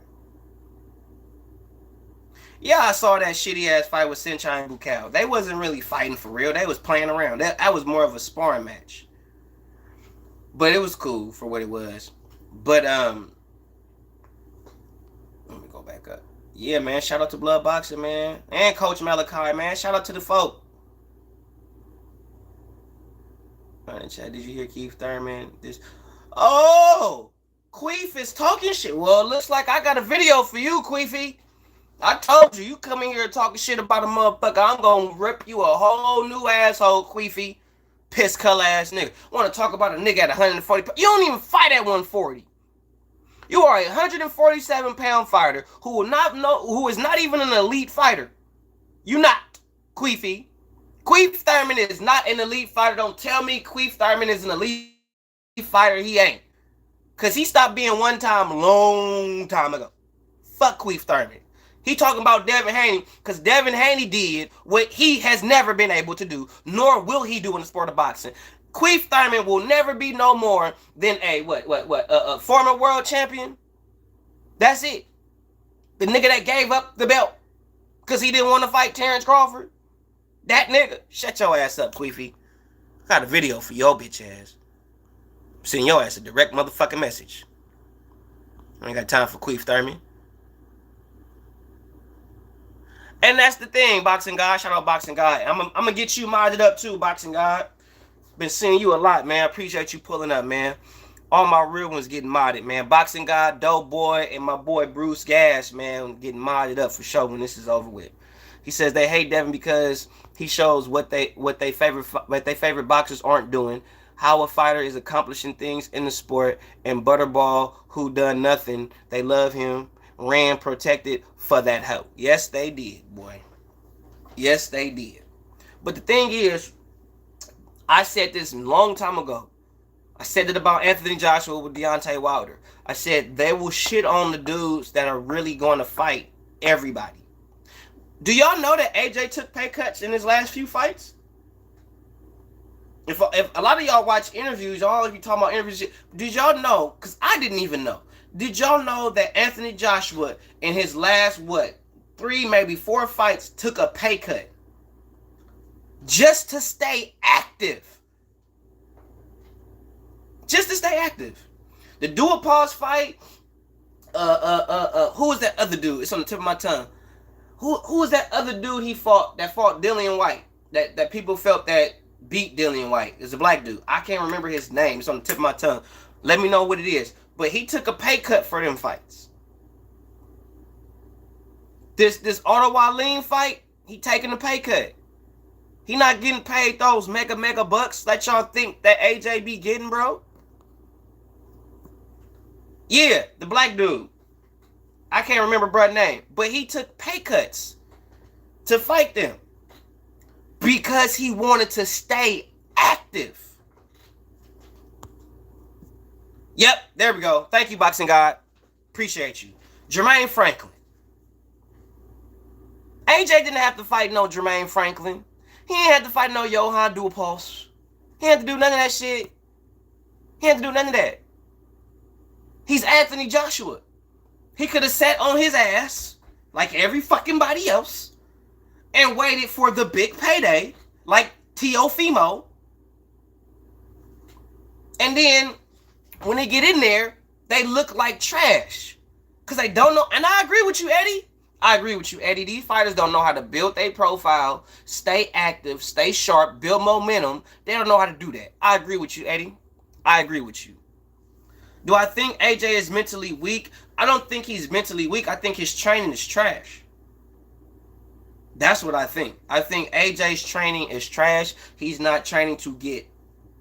Yeah, I saw that shitty ass fight with Senchai and Bukal. They wasn't really fighting for real. They was playing around. That was more of a sparring match. But it was cool for what it was. But let me go back up. Yeah, man. Shout out to Blood Boxing, man. And Coach Malachi, man. Shout out to the folk. Did you hear Keith Thurman? Oh! Queef is talking shit. Well, it looks like I got a video for you, Queefy. I told you, you come in here talking shit about a motherfucker, I'm gonna rip you a whole new asshole, Queefy. Piss color ass nigga. Want to talk about a nigga at 140 pounds? You don't even fight at 140. You are a 147 pound fighter who is not even an elite fighter. You not, Queefy. Queef Thurman is not an elite fighter. Don't tell me Queef Thurman is an elite fighter. He ain't. Because he stopped being one time a long time ago. Fuck Queef Thurman. He talking about Devin Haney because Devin Haney did what he has never been able to do, nor will he do in the sport of boxing. Queef Thurman will never be no more than a former world champion. That's it. The nigga that gave up the belt because he didn't want to fight Terrence Crawford. That nigga. Shut your ass up, Queefy. I got a video for your bitch ass. Send your ass a direct motherfucking message. I ain't got time for Queef Thurman. And that's the thing, Boxing God. Shout out Boxing God. I'm gonna get you modded up too, Boxing God. Been seeing you a lot, man. I appreciate you pulling up, man. All my real ones getting modded, man. Boxing God, Dope Boy, and my boy Bruce Gas, man, getting modded up for sure when this is over with. He says they hate Devin because he shows what they favorite boxers aren't doing. How a fighter is accomplishing things in the sport, and Butterball, who done nothing, they love him. Ran protected for that help. Yes, they did, boy. Yes, they did. But the thing is, I said this a long time ago. I said it about Anthony Joshua with Deontay Wilder. I said they will shit on the dudes that are really going to fight everybody. Do y'all know that AJ took pay cuts in his last few fights? If a lot of y'all watch interviews, y'all be talking about interviews, did y'all know? Because I didn't even know. Did y'all know that Anthony Joshua in his last, 3, maybe 4 fights took a pay cut just to stay active? Just to stay active. The dual pause fight, who was that other dude? It's on the tip of my tongue. Who was that other dude that fought Dillian White? That people felt that beat Dillian White. It's a black dude. I can't remember his name. It's on the tip of my tongue. Let me know what it is. But he took a pay cut for them fights. This Ottawa Lean fight, he taking a pay cut. He not getting paid those mega bucks that y'all think that AJ be getting, bro. Yeah, the black dude. I can't remember bruh's name, but he took pay cuts to fight them because he wanted to stay active. Yep, there we go. Thank you, Boxing God. Appreciate you. Jermaine Franklin. AJ didn't have to fight no Jermaine Franklin. He ain't had to fight no Johann Duhaupas. He had to do none of that shit. He had to do none of that. He's Anthony Joshua. He could have sat on his ass like every fucking body else and waited for the big payday like Teofimo. And then when they get in there, they look like trash because they don't know. And I agree with you, Eddie. I agree with you, Eddie. These fighters don't know how to build their profile, stay active, stay sharp, build momentum. They don't know how to do that. I agree with you, Eddie. I agree with you. Do I think AJ is mentally weak? I don't think he's mentally weak. I think his training is trash. That's what I think. I think AJ's training is trash. He's not training to get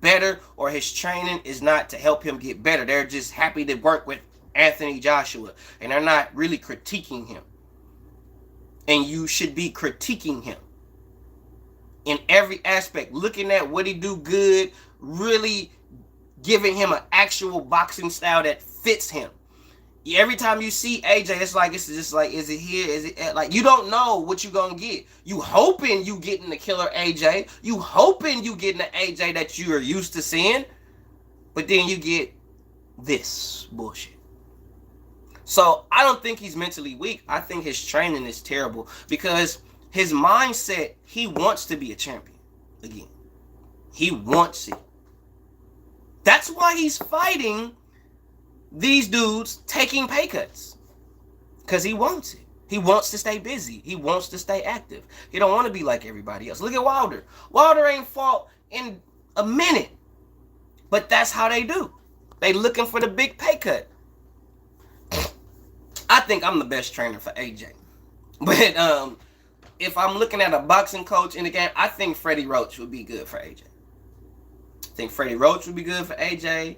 better, or his training is not to help him get better. They're just happy to work with Anthony Joshua, and they're not really critiquing him. And you should be critiquing him in every aspect, looking at what he do good, really giving him an actual boxing style that fits him. Every time you see AJ, it's just like, is it here? Is it like, you don't know what you're gonna get. You hoping you getting the killer AJ. You hoping you getting the AJ that you are used to seeing, but then you get this bullshit. So I don't think he's mentally weak. I think his training is terrible because his mindset, he wants to be a champion again. He wants it. That's why he's fighting these dudes taking pay cuts. Because he wants it. He wants to stay busy. He wants to stay active. He don't want to be like everybody else. Look at Wilder. Wilder ain't fought in a minute. But that's how they do. They looking for the big pay cut. I think I'm the best trainer for AJ. But if I'm looking at a boxing coach in the game, I think Freddie Roach would be good for AJ. I think Freddie Roach would be good for AJ.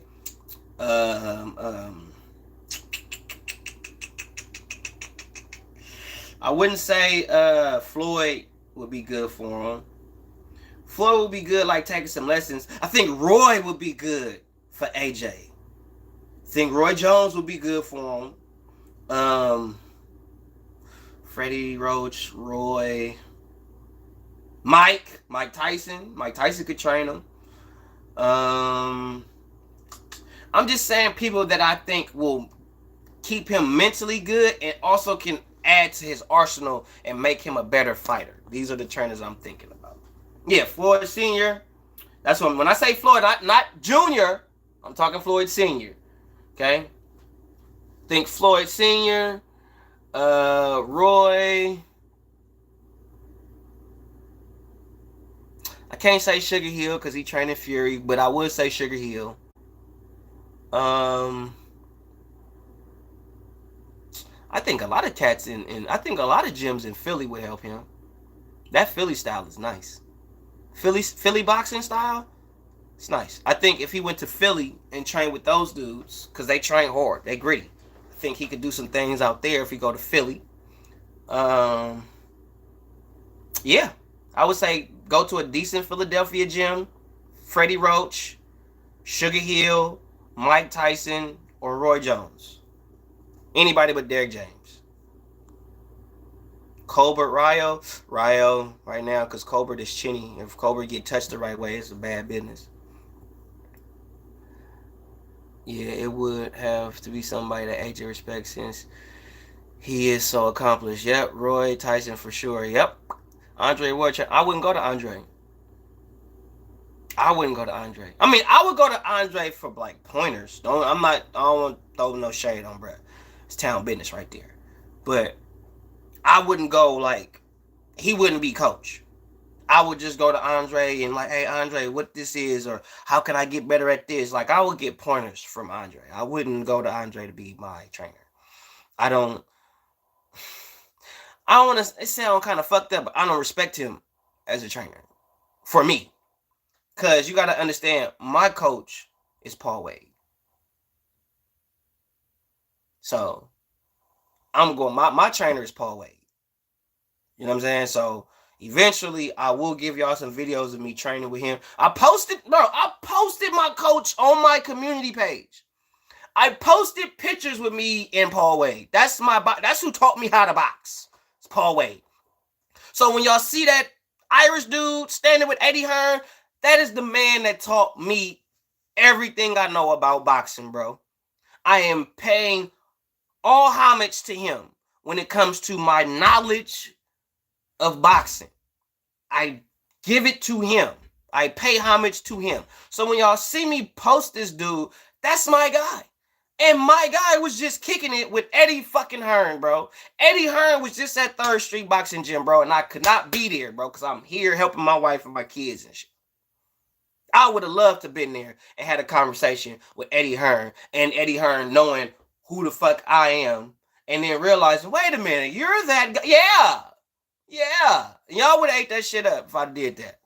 I wouldn't say Floyd would be good for him. Floyd would be good, like taking some lessons. I think Roy would be good for AJ. I think Roy Jones would be good for him. Freddie Roach, Roy, Mike Tyson. Mike Tyson could train him. I'm just saying people that I think will keep him mentally good and also can add to his arsenal and make him a better fighter. These are the trainers I'm thinking about. Yeah, Floyd Sr. That's when I say Floyd, not Junior, I'm talking Floyd Sr. Okay? Think Floyd Sr., Roy. I can't say Sugar Hill because he training Fury, but I would say Sugar Hill. I think a lot of cats I think a lot of gyms in Philly would help him. That Philly style is nice. Philly boxing style, it's nice. I think if he went to Philly and trained with those dudes, because they train hard, they gritty. I think he could do some things out there if he go to Philly. Yeah, I would say go to a decent Philadelphia gym. Freddie Roach, Sugar Hill, Mike Tyson, or Roy Jones. Anybody but Derek James. Colbert Ryo right now, because Colbert is chinny. If Colbert get touched the right way, it's a bad business. Yeah, it would have to be somebody that AJ respects since he is so accomplished. Yep, Roy Tyson for sure. Yep. Andre Ward. I wouldn't go to Andre. I mean, I would go to Andre for like pointers. I don't want to throw no shade on bruh. It's town business right there. But I wouldn't go like, he wouldn't be coach. I would just go to Andre and like, hey, Andre, what this is, or how can I get better at this? Like, I would get pointers from Andre. I wouldn't go to Andre to be my trainer. I don't want to, it sound kind of fucked up, but I don't respect him as a trainer. For me. Because you got to understand, my coach is Paul Wade. So I'm going, my trainer is Paul Wade. You know what I'm saying? So eventually I will give y'all some videos of me training with him. I posted my coach on my community page. I posted pictures with me and Paul Wade. That's who taught me how to box. It's Paul Wade. So when y'all see that Irish dude standing with Eddie Hearn, that is the man that taught me everything I know about boxing, bro. I am paying all homage to him when it comes to my knowledge of boxing. I give it to him. I pay homage to him. So when y'all see me post this dude, that's my guy. And my guy was just kicking it with Eddie fucking Hearn, bro. Eddie Hearn was just at 3rd Street Boxing Gym, bro, and I could not be there, bro, because I'm here helping my wife and my kids and shit. I would have loved to have been there and had a conversation with Eddie Hearn, and Eddie Hearn knowing who the fuck I am, and then realizing, wait a minute, you're that guy. Yeah. Y'all would have ate that shit up if I did that.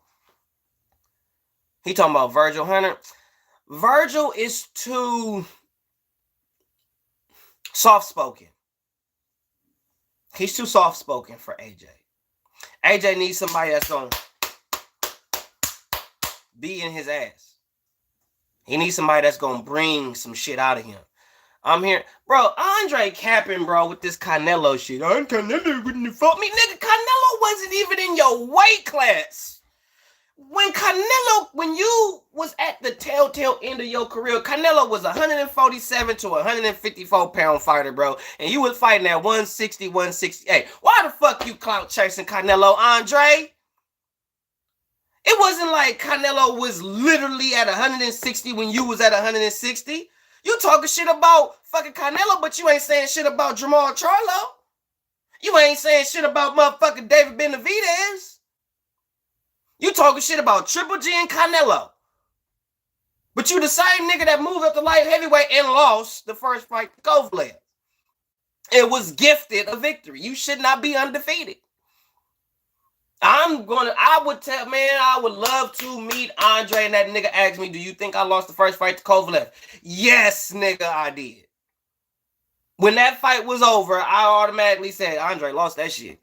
He talking about Virgil Hunter. Virgil is too soft-spoken. He's too soft-spoken for AJ. AJ needs somebody that's going to be in his ass. He needs somebody that's going to bring some shit out of him. I'm here. Bro, Andre capping, bro, with this Canelo shit. Canelo wouldn't fought me. Nigga, Canelo wasn't even in your weight class. When you was at the telltale end of your career, Canelo was 147 to 154 pound fighter, bro. And you was fighting at 160, 168. Why the fuck you clout chasing Canelo, Andre? It wasn't like Canelo was literally at 160 when you was at 160. You talking shit about fucking Canelo, but you ain't saying shit about Jamal Charlo. You ain't saying shit about motherfucking David Benavidez. You talking shit about Triple G and Canelo. But you the same nigga that moved up to light heavyweight and lost the first fight to Kovalev. It was gifted a victory. You should not be undefeated. I would love to meet Andre, and that nigga asked me, do you think I lost the first fight to Kovalev? Yes, nigga, I did. When that fight was over, I automatically said, Andre lost that shit.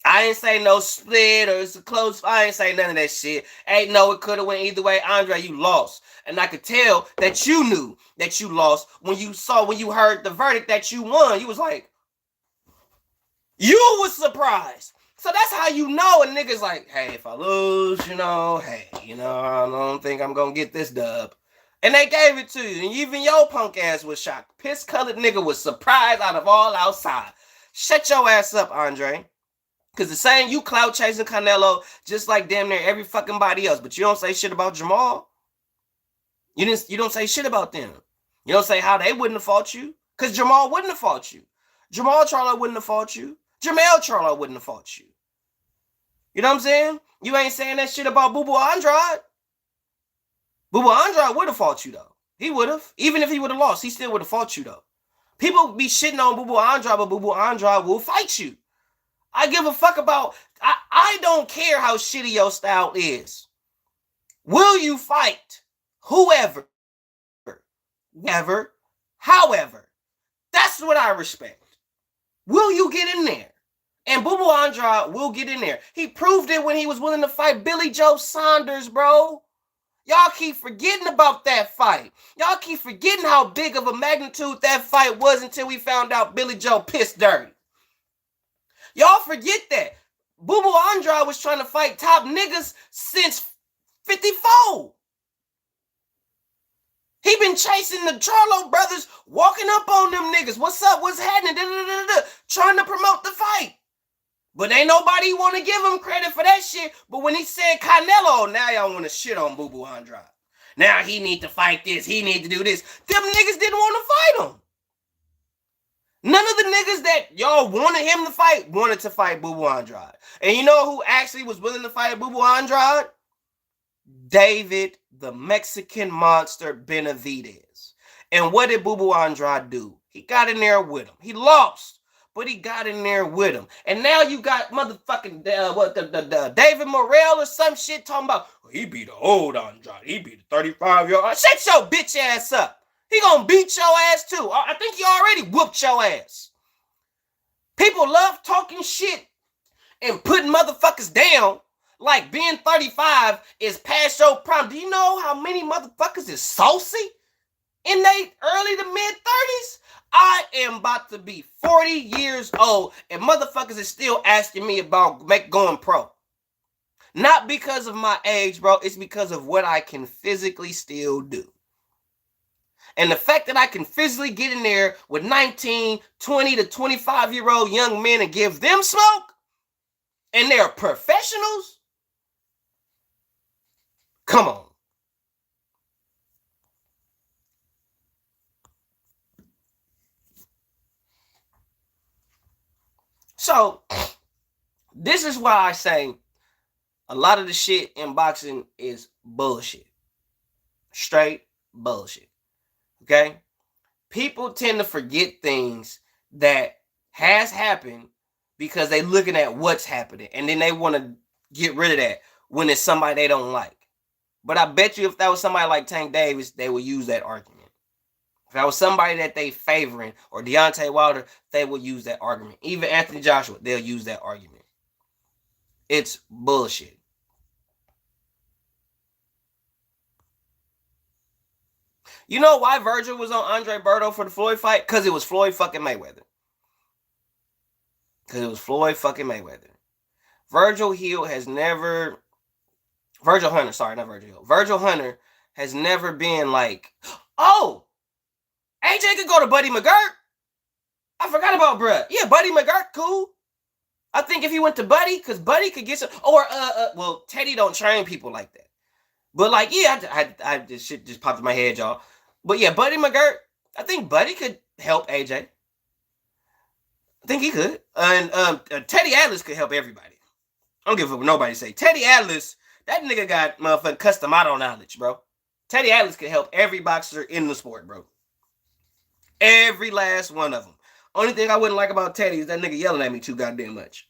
I ain't say no split or it's a close. I ain't say none of that shit. Ain't no, it could have went either way. Andre, you lost. And I could tell that you knew that you lost when you heard the verdict that you won. You was like, you was surprised. So that's how you know a nigga's like, hey, if I lose, I don't think I'm going to get this dub. And they gave it to you. And even your punk ass was shocked. Piss-colored nigga was surprised out of all outside. Shut your ass up, Andre. Because the same, you clout chasing Canelo just like damn near every fucking body else. But you don't say shit about Jamal. You don't say shit about them. You don't say how they wouldn't have fought you. Because Jamal wouldn't have fought you. Jamal Charlo wouldn't have fought you. Jamel Charlo wouldn't have fought you. You know what I'm saying? You ain't saying that shit about Boo Boo Andrade. Boo Boo Andrade would have fought you, though. He would have. Even if he would have lost, he still would have fought you, though. People be shitting on Boo Boo Andrade, but Boo Boo Andrade will fight you. I give a fuck about... I don't care how shitty your style is. Will you fight whoever, whenever, however? That's what I respect. Will you get in there? And Boo Boo Andrade will get in there. He proved it when he was willing to fight Billy Joe Saunders, bro. Y'all keep forgetting about that fight. Y'all keep forgetting how big of a magnitude that fight was until we found out Billy Joe pissed dirty. Y'all forget that. Boo Boo Andrade was trying to fight top niggas since 54. He been chasing the Charlo brothers, walking up on them niggas. What's up? What's happening? Trying to promote the fight. But ain't nobody want to give him credit for that shit. But when he said Canelo, now y'all want to shit on Boo Boo Andrade. Now he need to fight this. He need to do this. Them niggas didn't want to fight him. None of the niggas that y'all wanted him to fight wanted to fight Boo Boo Andrade. And you know who actually was willing to fight Boo Boo Andrade? David, the Mexican monster Benavidez. And what did Boo Boo Andrade do? He got in there with him. He lost, but he got in there with him. And now you got motherfucking David Morrell or some shit talking about, he beat the old Andrade. He beat the 35-year-old. Shut your bitch ass up. He gonna beat your ass too. I think he already whooped your ass. People love talking shit and putting motherfuckers down like being 35 is past your prime. Do you know how many motherfuckers is saucy in they early to mid 30s? I am about to be 40 years old and motherfuckers is still asking me about going pro. Not because of my age, bro. It's because of what I can physically still do. And the fact that I can physically get in there with 19, 20 to 25-year-old young men and give them smoke, and they're professionals, come on. So, this is why I say a lot of the shit in boxing is bullshit. Straight bullshit. Okay? People tend to forget things that has happened because they looking at what's happening. And then they want to get rid of that when it's somebody they don't like. But I bet you if that was somebody like Tank Davis, they would use that argument. If that was somebody that they favoring, or Deontay Wilder, they will use that argument. Even Anthony Joshua, they'll use that argument. It's bullshit. You know why Virgil was on Andre Berto for the Floyd fight? Because it was Floyd fucking Mayweather. Virgil Hunter has never been like, oh, AJ could go to Buddy McGirt. I forgot about bruh. Yeah, Buddy McGirt, cool. I think if he went to Buddy, because Buddy could get some, or well, Teddy don't train people like that. But like, yeah, I this shit just popped in my head, y'all. But yeah, Buddy McGirt, I think Buddy could help AJ. I think he could. And Teddy Atlas could help everybody. I don't give a fuck what nobody say. Teddy Atlas, that nigga got motherfucking custom auto knowledge, bro. Teddy Atlas could help every boxer in the sport, bro. Every last one of them. Only thing I wouldn't like about Teddy is that nigga yelling at me too goddamn much.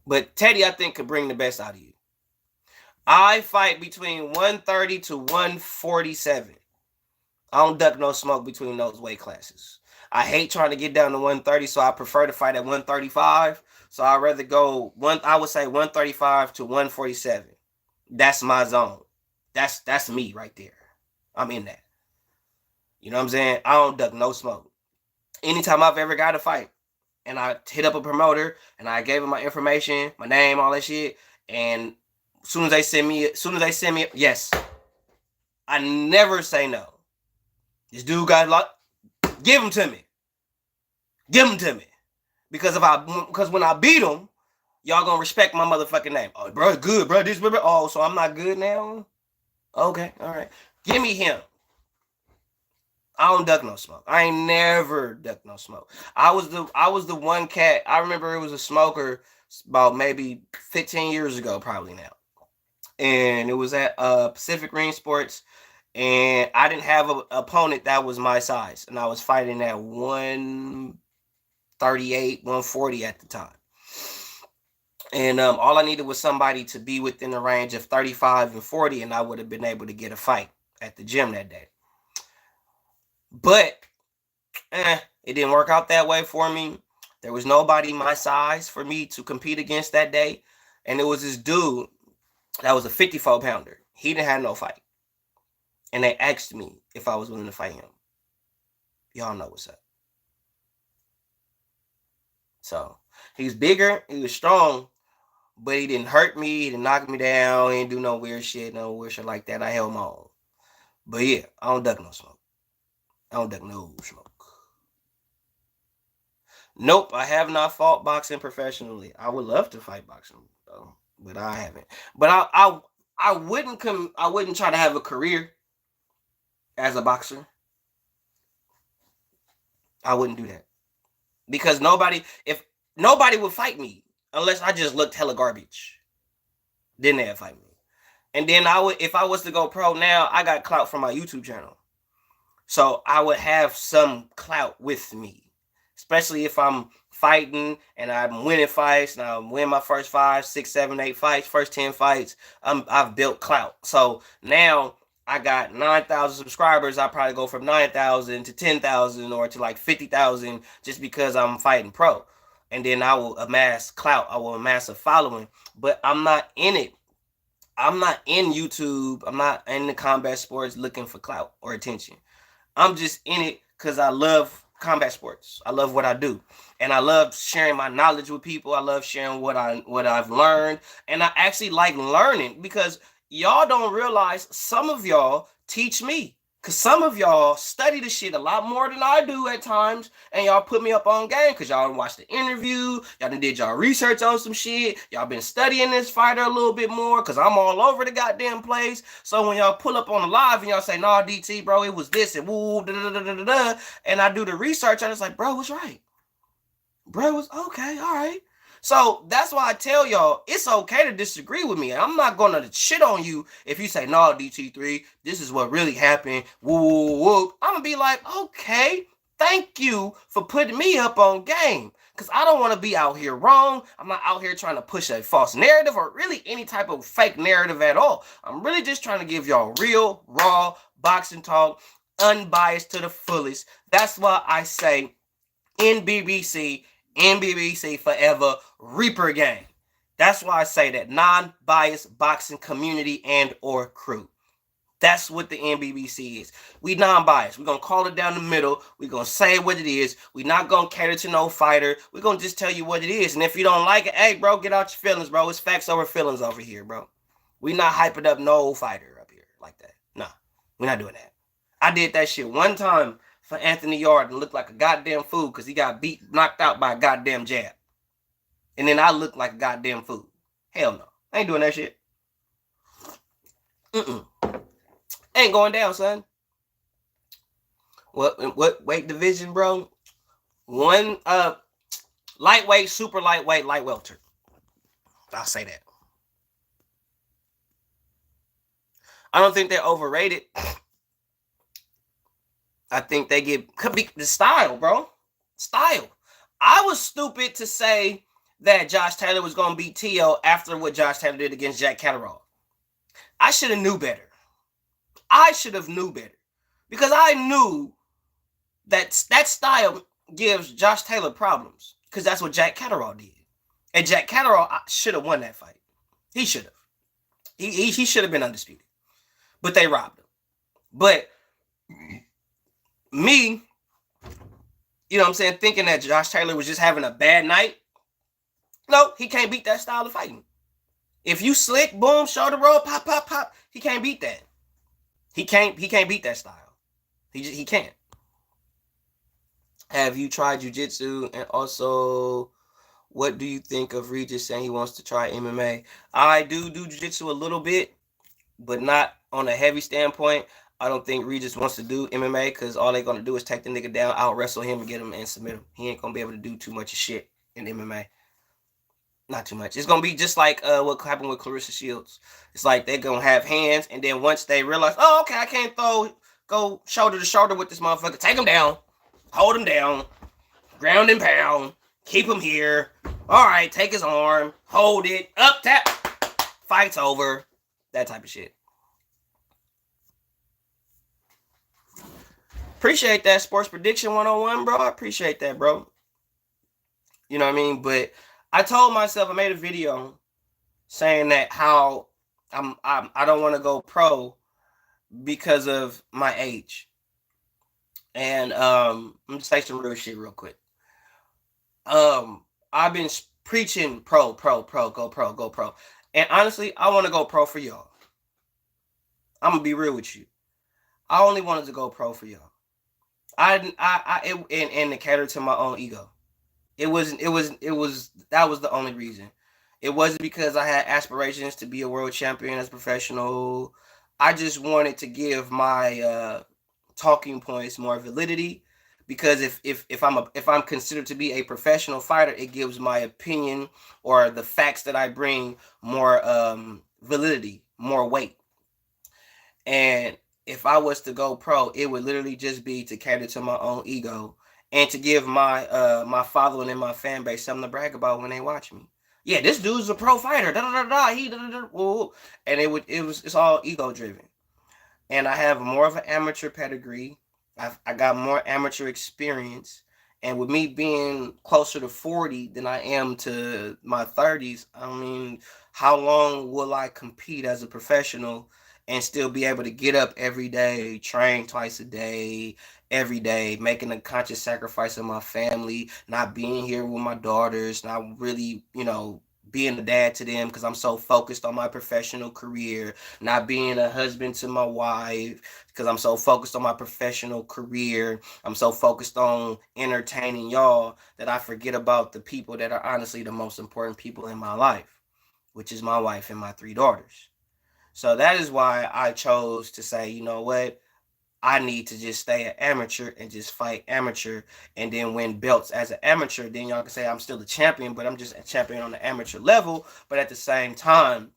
But Teddy, I think, could bring the best out of you. I fight between 130 to 147. I don't duck no smoke between those weight classes. I hate trying to get down to 130, so I prefer to fight at 135. So I'd rather go I would say 135 to 147. That's my zone. That's me right there. I'm in that. You know what I'm saying? I don't duck no smoke. Anytime I've ever got a fight, and I hit up a promoter, and I gave him my information, my name, all that shit, and as soon as they send me, yes, I never say no. This dude got a lot. Give him to me. Because when I beat him, y'all gonna respect my motherfucking name. Oh, bro, good, bro. This, bro. Oh, so I'm not good now? Okay, all right. Give me him. I don't duck no smoke. I ain't never duck no smoke. I was the one cat. I remember it was a smoker about maybe 15 years ago, probably now. And it was at Pacific Ring Sports. And I didn't have an opponent that was my size. And I was fighting at 138, 140 at the time. And all I needed was somebody to be within the range of 35 and 40, and I would have been able to get a fight at the gym that day. But it didn't work out that way for me. There was nobody my size for me to compete against that day. And it was this dude that was a 54-pounder. He didn't have no fight. And they asked me if I was willing to fight him. Y'all know what's up. So, he was bigger, he was strong, but he didn't hurt me, he didn't knock me down, he didn't do no weird shit like that. I held my own. But yeah, I don't duck no smoke. I don't duck no smoke. Nope, I have not fought boxing professionally. I would love to fight boxing, though, but I haven't. But I wouldn't try to have a career as a boxer. I wouldn't do that. Because nobody would fight me unless I just looked hella garbage. Then they'd fight me. And then if I was to go pro now, I got clout from my YouTube channel. So I would have some clout with me. Especially if I'm fighting and I'm winning fights and I win my first 5, 6, 7, 8 fights, first 10 fights, I've built clout. So now I got 9,000 subscribers, I probably go from 9,000 to 10,000 or to like 50,000 just because I'm fighting pro. And then I will amass clout. I will amass a following. But I'm not in it. I'm not in YouTube. I'm not in the combat sports looking for clout or attention. I'm just in it because I love combat sports. I love what I do. And I love sharing my knowledge with people. I love sharing what I've learned. And I actually like learning because y'all don't realize some of y'all teach me. Cause some of y'all study the shit a lot more than I do at times, and y'all put me up on game because y'all watched the interview, y'all done did y'all research on some shit, y'all been studying this fighter a little bit more because I'm all over the goddamn place. So when y'all pull up on the live and y'all say, "Nah, DT, bro, it was this and woo, da da da da da," and I do the research, and it's like, bro, what's right? Bro was okay, all right. So that's why I tell y'all it's okay to disagree with me. I'm not gonna shit on you if you say, no, DT3, this is what really happened. Woo, woo, woo. I'm gonna be like, okay, thank you for putting me up on game. Because I don't want to be out here wrong. I'm not out here trying to push a false narrative or really any type of fake narrative at all. I'm really just trying to give y'all real, raw boxing talk, unbiased to the fullest. That's why I say NBBC forever, Reaper gang. That's why I say that non-biased boxing community and or crew. That's what the NBBC is. We non-biased. We're going to call it down the middle. We're going to say what it is. We're not going to cater to no fighter. We're going to just tell you what it is. And if you don't like it, hey, bro, get out your feelings, bro. It's facts over feelings over here, bro. We're not hyping up no fighter up here like that. Nah, we're not doing that. I did that shit one time for Anthony Yarden, looked like a goddamn fool because he got knocked out by a goddamn jab. And then I looked like a goddamn fool. Hell no. I ain't doing that shit. Ain't going down, son. What weight division, bro? One lightweight, super lightweight, light welter. I'll say that. I don't think they're overrated. I think they could be the style, bro. Style. I was stupid to say that Josh Taylor was going to beat Tio after what Josh Taylor did against Jack Catterall. I should have knew better. I should have knew better. Because I knew that style gives Josh Taylor problems. Because that's what Jack Catterall did. And Jack Catterall should have won that fight. He should have. He should have been undisputed. But they robbed him. But me, you know what I'm saying, thinking that Josh Taylor was just having a bad night. No, he can't beat that style of fighting. If you slick, boom, shoulder roll, pop, pop, pop, he can't beat that. He can't beat that style. He can't. Have you tried jiu-jitsu? And also, what do you think of Regis saying he wants to try MMA? I do jiu-jitsu a little bit, but not on a heavy standpoint. I don't think Regis wants to do MMA because all they're going to do is take the nigga down, out wrestle him, and get him and submit him. He ain't going to be able to do too much of shit in MMA. Not too much. It's going to be just like what happened with Claressa Shields. It's like they're going to have hands, and then once they realize, oh, okay, I can't go shoulder to shoulder with this motherfucker, take him down, hold him down, ground and pound, keep him here. All right, take his arm, hold it, up, tap, fight's over. That type of shit. Appreciate that, Sports Prediction 101, bro. I appreciate that, bro. You know what I mean? But I told myself, I made a video saying that how I don't want to go pro because of my age. And I'm gonna say some real shit real quick. I've been preaching pro, go pro. And honestly, I want to go pro for y'all. I'm gonna be real with you. I only wanted to go pro for y'all. And to cater to my own ego. That was the only reason. It wasn't because I had aspirations to be a world champion as a professional. I just wanted to give my talking points more validity, because if I'm considered to be a professional fighter, it gives my opinion or the facts that I bring more validity, more weight. And if I was to go pro, it would literally just be to cater to my own ego and to give my my following and my fan base something to brag about when they watch me. Yeah, this dude's a pro fighter. It's all ego driven. and I have more of an amateur pedigree. I got more amateur experience. And with me being closer to 40 than I am to my 30s, I mean, how long will I compete as a professional and still be able to get up every day, train twice a day, every day, making a conscious sacrifice of my family, not being here with my daughters, not really, being a dad to them because I'm so focused on my professional career, not being a husband to my wife because I'm so focused on my professional career. I'm so focused on entertaining y'all that I forget about the people that are honestly the most important people in my life, which is my wife and my 3 daughters. So that is why I chose to say, you know what? I need to just stay an amateur and just fight amateur and then win belts as an amateur. Then y'all can say I'm still a champion, but I'm just a champion on the amateur level. But at the same time,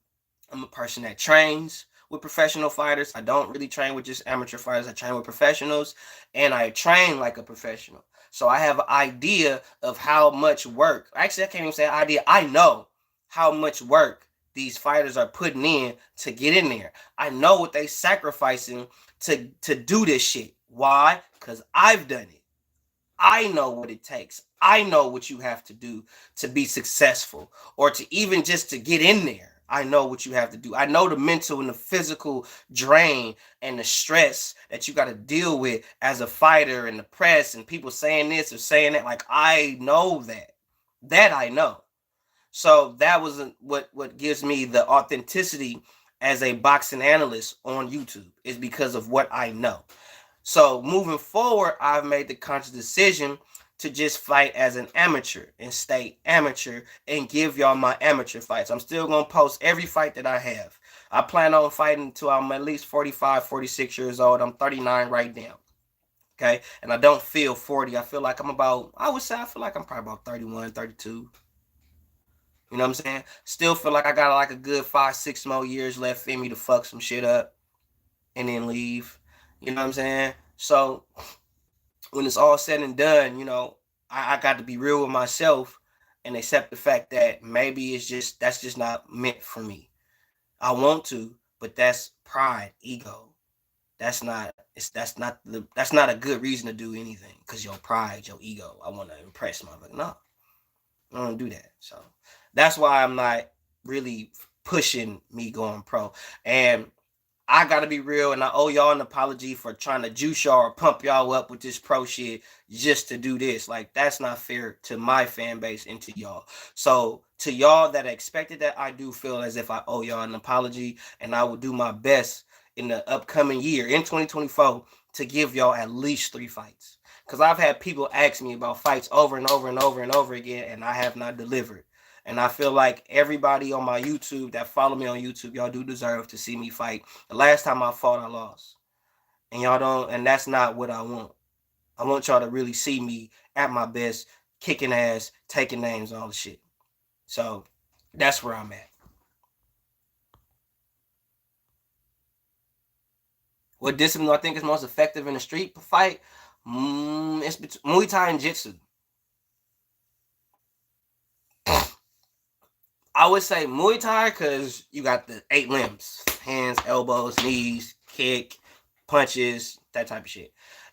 I'm a person that trains with professional fighters. I don't really train with just amateur fighters. I train with professionals, and I train like a professional. So I have an idea of how much work. Actually, I can't even say idea. I know how much work these fighters are putting in to get in there. I know what they sacrificing to do this shit. Why? Because I've done it. I know what it takes. I know what you have to do to be successful or to even just to get in there. I know what you have to do. I know the mental and the physical drain and the stress that you got to deal with as a fighter and the press and people saying this or saying that. Like, I know that. That I know. So that was what gives me the authenticity as a boxing analyst on YouTube, is because of what I know. So moving forward, I've made the conscious decision to just fight as an amateur and stay amateur and give y'all my amateur fights. I'm still going to post every fight that I have. I plan on fighting until I'm at least 45, 46 years old. I'm 39 right now. Okay. And I don't feel 40. I feel like I feel like I'm probably about 31, 32. You know what I'm saying? Still feel like I got like a good 5-6 more years left in me to fuck some shit up and then leave. You know what I'm saying? So when it's all said and done, I got to be real with myself and accept the fact that maybe that's just not meant for me. I want to, but that's pride, ego. That's not a good reason to do anything, because your pride, your ego. I want to impress motherfucker. No, I don't do that. So that's why I'm not really pushing me going pro. And I gotta be real, and I owe y'all an apology for trying to juice y'all or pump y'all up with this pro shit just to do this. Like, that's not fair to my fan base and to y'all. So to y'all that expected that, I do feel as if I owe y'all an apology, and I will do my best in the upcoming year, in 2024, to give y'all at least 3 fights. Because I've had people ask me about fights over and over and over and over again, and I have not delivered. And I feel like everybody on my YouTube that follow me on YouTube, y'all do deserve to see me fight. The last time I fought, I lost. And y'all don't, and that's not what I want. I want y'all to really see me at my best, kicking ass, taking names, all the shit. So that's where I'm at. What discipline do I think is most effective in a street fight? It's Muay Thai and Jiu-Jitsu. I would say Muay Thai because you got the 8 limbs: hands, elbows, knees, kick, punches, that type of shit.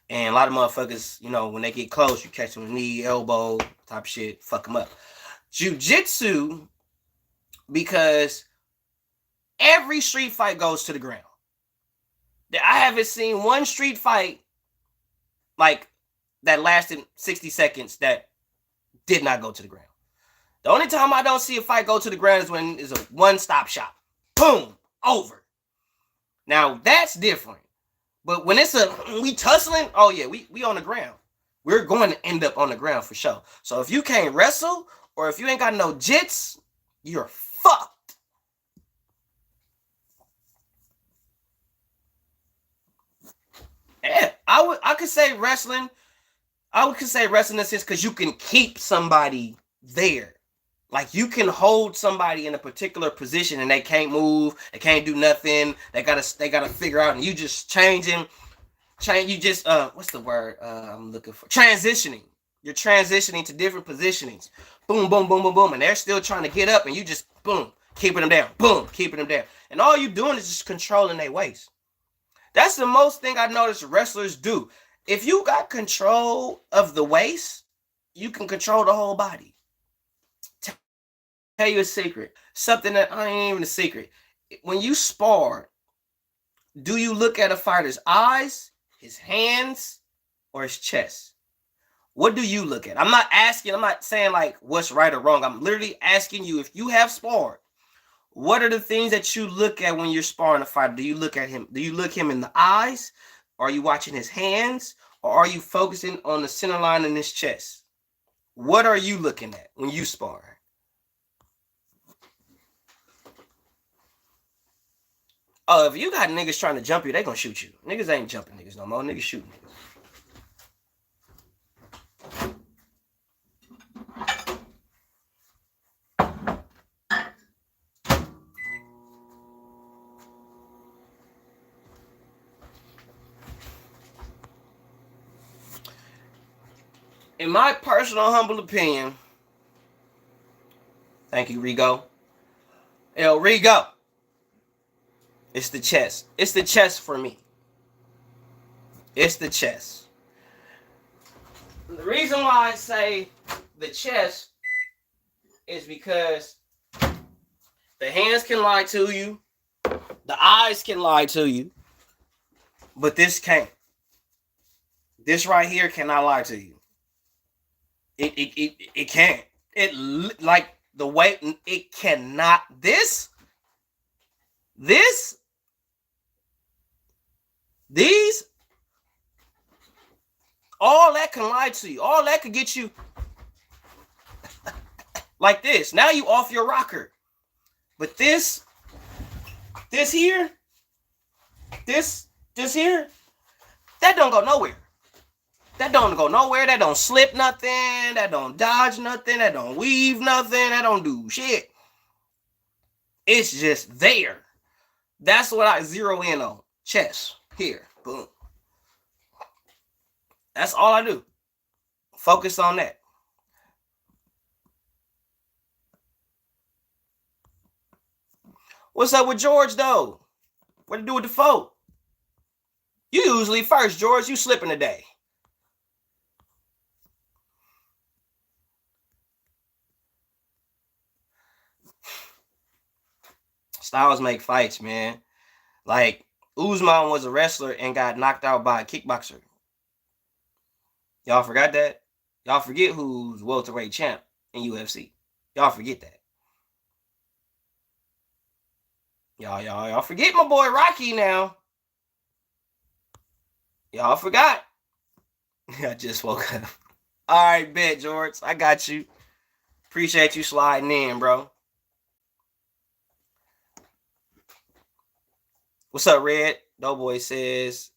And a lot of motherfuckers, when they get close, you catch them with knee, elbow, type of shit, fuck them up. Jiu-Jitsu, because every street fight goes to the ground. I haven't seen one street fight like that lasted 60 seconds that did not go to the ground. The only time I don't see a fight go to the ground is when it's a one-stop shop. Boom, over. Now, that's different. But when we tussling, oh yeah, we on the ground. We're going to end up on the ground for sure. So if you can't wrestle, or if you ain't got no jits, you're fucked. Yeah, I could say wrestling. I would say wrestling in a sense because you can keep somebody there. Like, you can hold somebody in a particular position and they can't move, they can't do nothing. They gotta figure out, and you just change. You just what's the word I'm looking for? Transitioning. You're transitioning to different positionings. Boom, boom, boom, boom, boom, and they're still trying to get up, and you just boom, keeping them down. Boom, keeping them down, and all you doing is just controlling their waist. That's the most thing I notice wrestlers do. If you got control of the waist, you can control the whole body. Tell you a secret. Something that ain't even a secret. When you spar, do you look at a fighter's eyes, his hands, or his chest? What do you look at? I'm not saying like what's right or wrong. I'm literally asking you, if you have sparred, what are the things that you look at when you're sparring a fighter? Do you look at him? Do you look him in the eyes? Are you watching his hands? Or are you focusing on the center line in his chest? What are you looking at when you spar? Oh, if you got niggas trying to jump you, they gonna shoot you. Niggas ain't jumping niggas no more. Niggas shooting niggas. In my personal humble opinion, thank you, Rigo. El Rigo. It's the chest. It's the chest for me. It's the chest. The reason why I say the chest is because the hands can lie to you, the eyes can lie to you, but this can't. This right here cannot lie to you. It can't. It like the way it cannot. This, these, all that can lie to you. All that could get you like this. Now you off your rocker. But this here, this here, that don't go nowhere. That don't go nowhere. That don't slip nothing. That don't dodge nothing. That don't weave nothing. That don't do shit. It's just there. That's what I zero in on. Chest. Here. Boom. That's all I do. Focus on that. What's up with George, though? What to do with the folk? You usually first, George. You slipping today. Styles make fights, man. Like, Usman was a wrestler and got knocked out by a kickboxer. Y'all forgot that? Y'all forget who's welterweight champ in UFC. Y'all forget that. Y'all forget my boy Rocky now. Y'all forgot. I just woke up. All right, bet, George. I got you. Appreciate you sliding in, bro. What's up, Red? Doughboy says,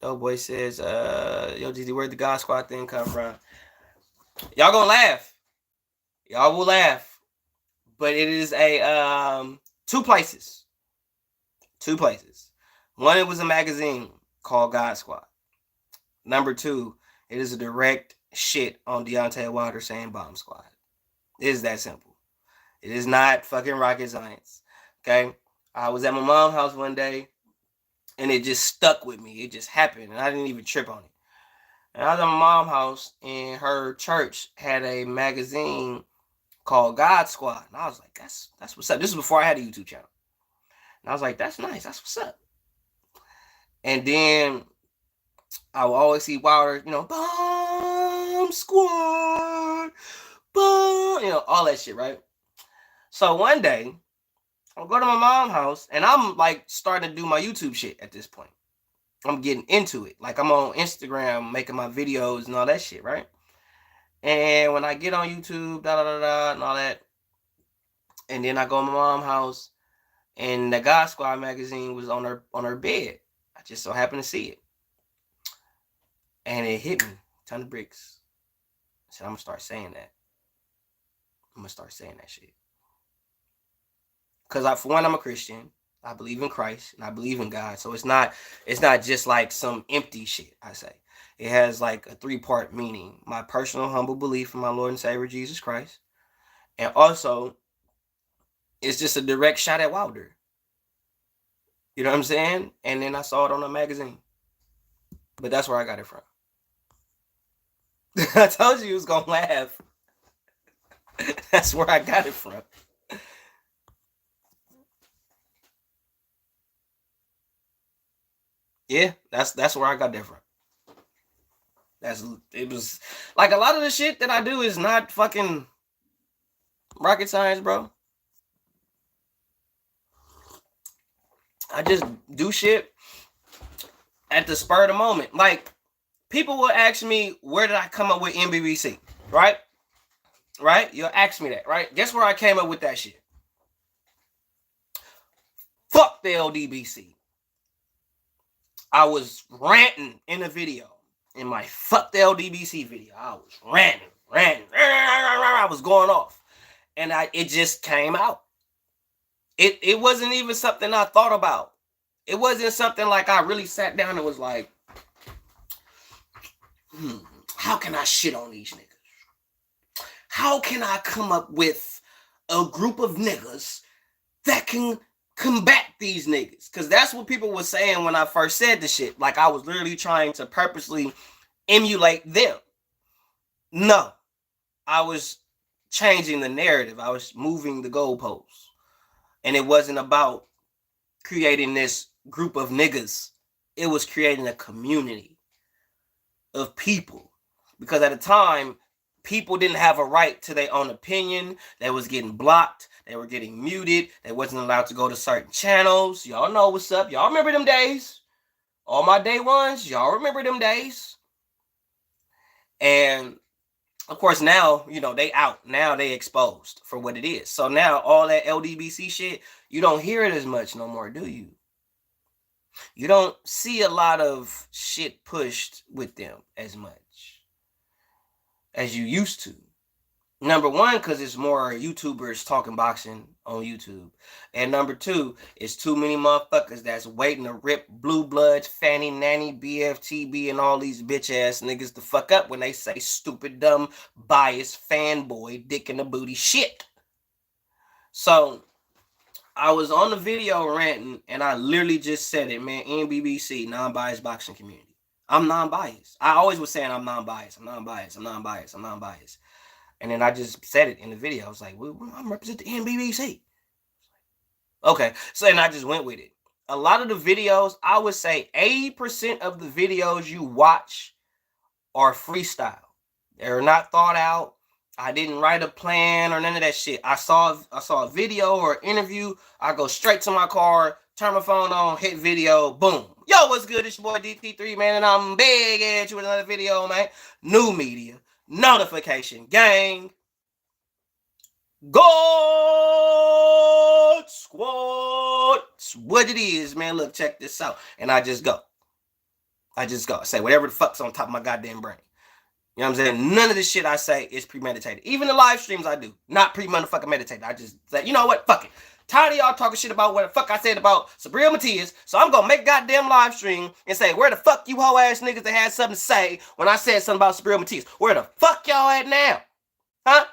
yo, GD, where'd the God Squad thing come from? Y'all gonna laugh. Y'all will laugh. But it is a two places. One, it was a magazine called God Squad. Number two, it is a direct shit on Deontay Wilder saying Bomb Squad. It is that simple. It is not fucking rocket science. Okay? I was at my mom's house one day, and it just stuck with me. It just happened, and I didn't even trip on it. And I was at my mom's house, and her church had a magazine called God Squad. And I was like, that's what's up. This is before I had a YouTube channel. And I was like, that's nice. That's what's up. And then I will always see Wilder, Bomb Squad, Bomb, all that shit, right? So one day, I'll go to my mom's house, and I'm like starting to do my YouTube shit at this point. I'm getting into it. Like, I'm on Instagram making my videos and all that shit, right? And when I get on YouTube, and all that, and then I go to my mom's house, and the God Squad magazine was on her bed. I just so happened to see it. And it hit me, ton of bricks. I said, I'm gonna start saying that. I'm gonna start saying that shit. Because for one, I'm a Christian. I believe in Christ and I believe in God. So it's not just like some empty shit, I say. It has like a 3-part meaning. My personal humble belief in my Lord and Savior Jesus Christ. And also, it's just a direct shot at Wilder. You know what I'm saying? And then I saw it on a magazine. But that's where I got it from. I told you was gonna laugh. That's where I got it from. Yeah, that's where I got that from. It was like a lot of the shit that I do is not fucking rocket science, bro. I just do shit at the spur of the moment. Like, people will ask me, where did I come up with MBBC? Right? Right? You'll ask me that, right? Guess where I came up with that shit? Fuck the LDBC. I was ranting in a video. In my fuck the LDBC video. I was ranting. I was going off. And it just came out. It wasn't even something I thought about. It wasn't something like I really sat down and was like, how can I shit on these niggas? How can I come up with a group of niggas that can combat these niggas? Because that's what people were saying when I first said the shit. Like, I was literally trying to purposely emulate them. No, I was changing the narrative. I was moving the goalposts. And it wasn't about creating this group of niggas. It was creating a community of people. Because at the time, people didn't have a right to their own opinion. They was getting blocked. They were getting muted. They wasn't allowed to go to certain channels. Y'all know what's up. Y'all remember them days. All my day ones, y'all remember them days. And of course, now, you know, they out. Now they exposed for what it is. So now all that LDBC shit, you don't hear it as much no more, do you? You don't see a lot of shit pushed with them as much as you used to. Number one, because it's more YouTubers talking boxing on YouTube. And number two, it's too many motherfuckers that's waiting to rip Blue Bloods, Fanny, Nanny, BFTB, and all these bitch ass niggas to fuck up when they say stupid, dumb, biased, fanboy, dick in the booty shit. So I was on the video ranting, and I literally just said it, man. NBBC, non-biased boxing community. I'm non-biased. I always was saying I'm non-biased. I'm non-biased. I'm non-biased. I'm non-biased. And then I just said it in the video. I was like, well, I'm representing the NBBC. Okay. So then I just went with it. A lot of the videos, I would say 80% of the videos you watch are freestyle. They're not thought out. I didn't write a plan or none of that shit. I saw a video or an interview. I go straight to my car, turn my phone on, hit video, boom. Yo, what's good? It's your boy DT3, man, and I'm big at you with another video, man. New media. Notification gang. God squad. It's what it is, man. Look, check this out. And I just go. I say whatever the fuck's on top of my goddamn brain. You know what I'm saying? None of the shit I say is premeditated. Even the live streams I do, not pre-motherfucking meditated. I just say, you know what? Fuck it. Tired of y'all talking shit about what the fuck I said about Sabriel Matias, so I'm gonna make a goddamn live stream and say, where the fuck you hoe ass niggas that had something to say when I said something about Sabriel Matias? Where the fuck y'all at now? Huh?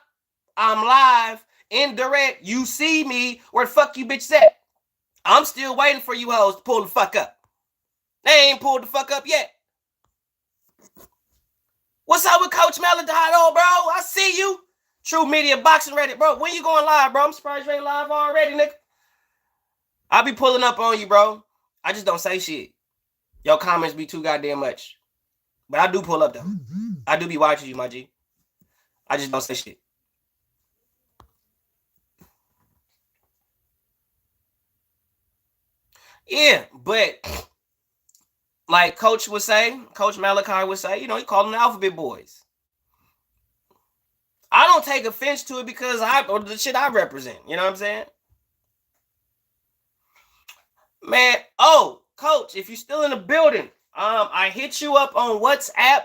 I'm live, indirect, you see me, where the fuck you bitches at? I'm still waiting for you hoes to pull the fuck up. They ain't pulled the fuck up yet. What's up with Coach Maladado, bro? I see you. True Media Boxing Reddit, bro. When you going live, bro? I'm surprised you ain't live already, nigga. I be pulling up on you, bro. I just don't say shit. Your comments be too goddamn much. But I do pull up, though. I do be watching you, my G. I just don't say shit. Yeah, but like Coach would say, Coach Malachi would say, you know, he called them the Alphabet Boys. I don't take offense to it because or the shit I represent. You know what I'm saying? Man, oh, Coach, if you're still in the building, I hit you up on WhatsApp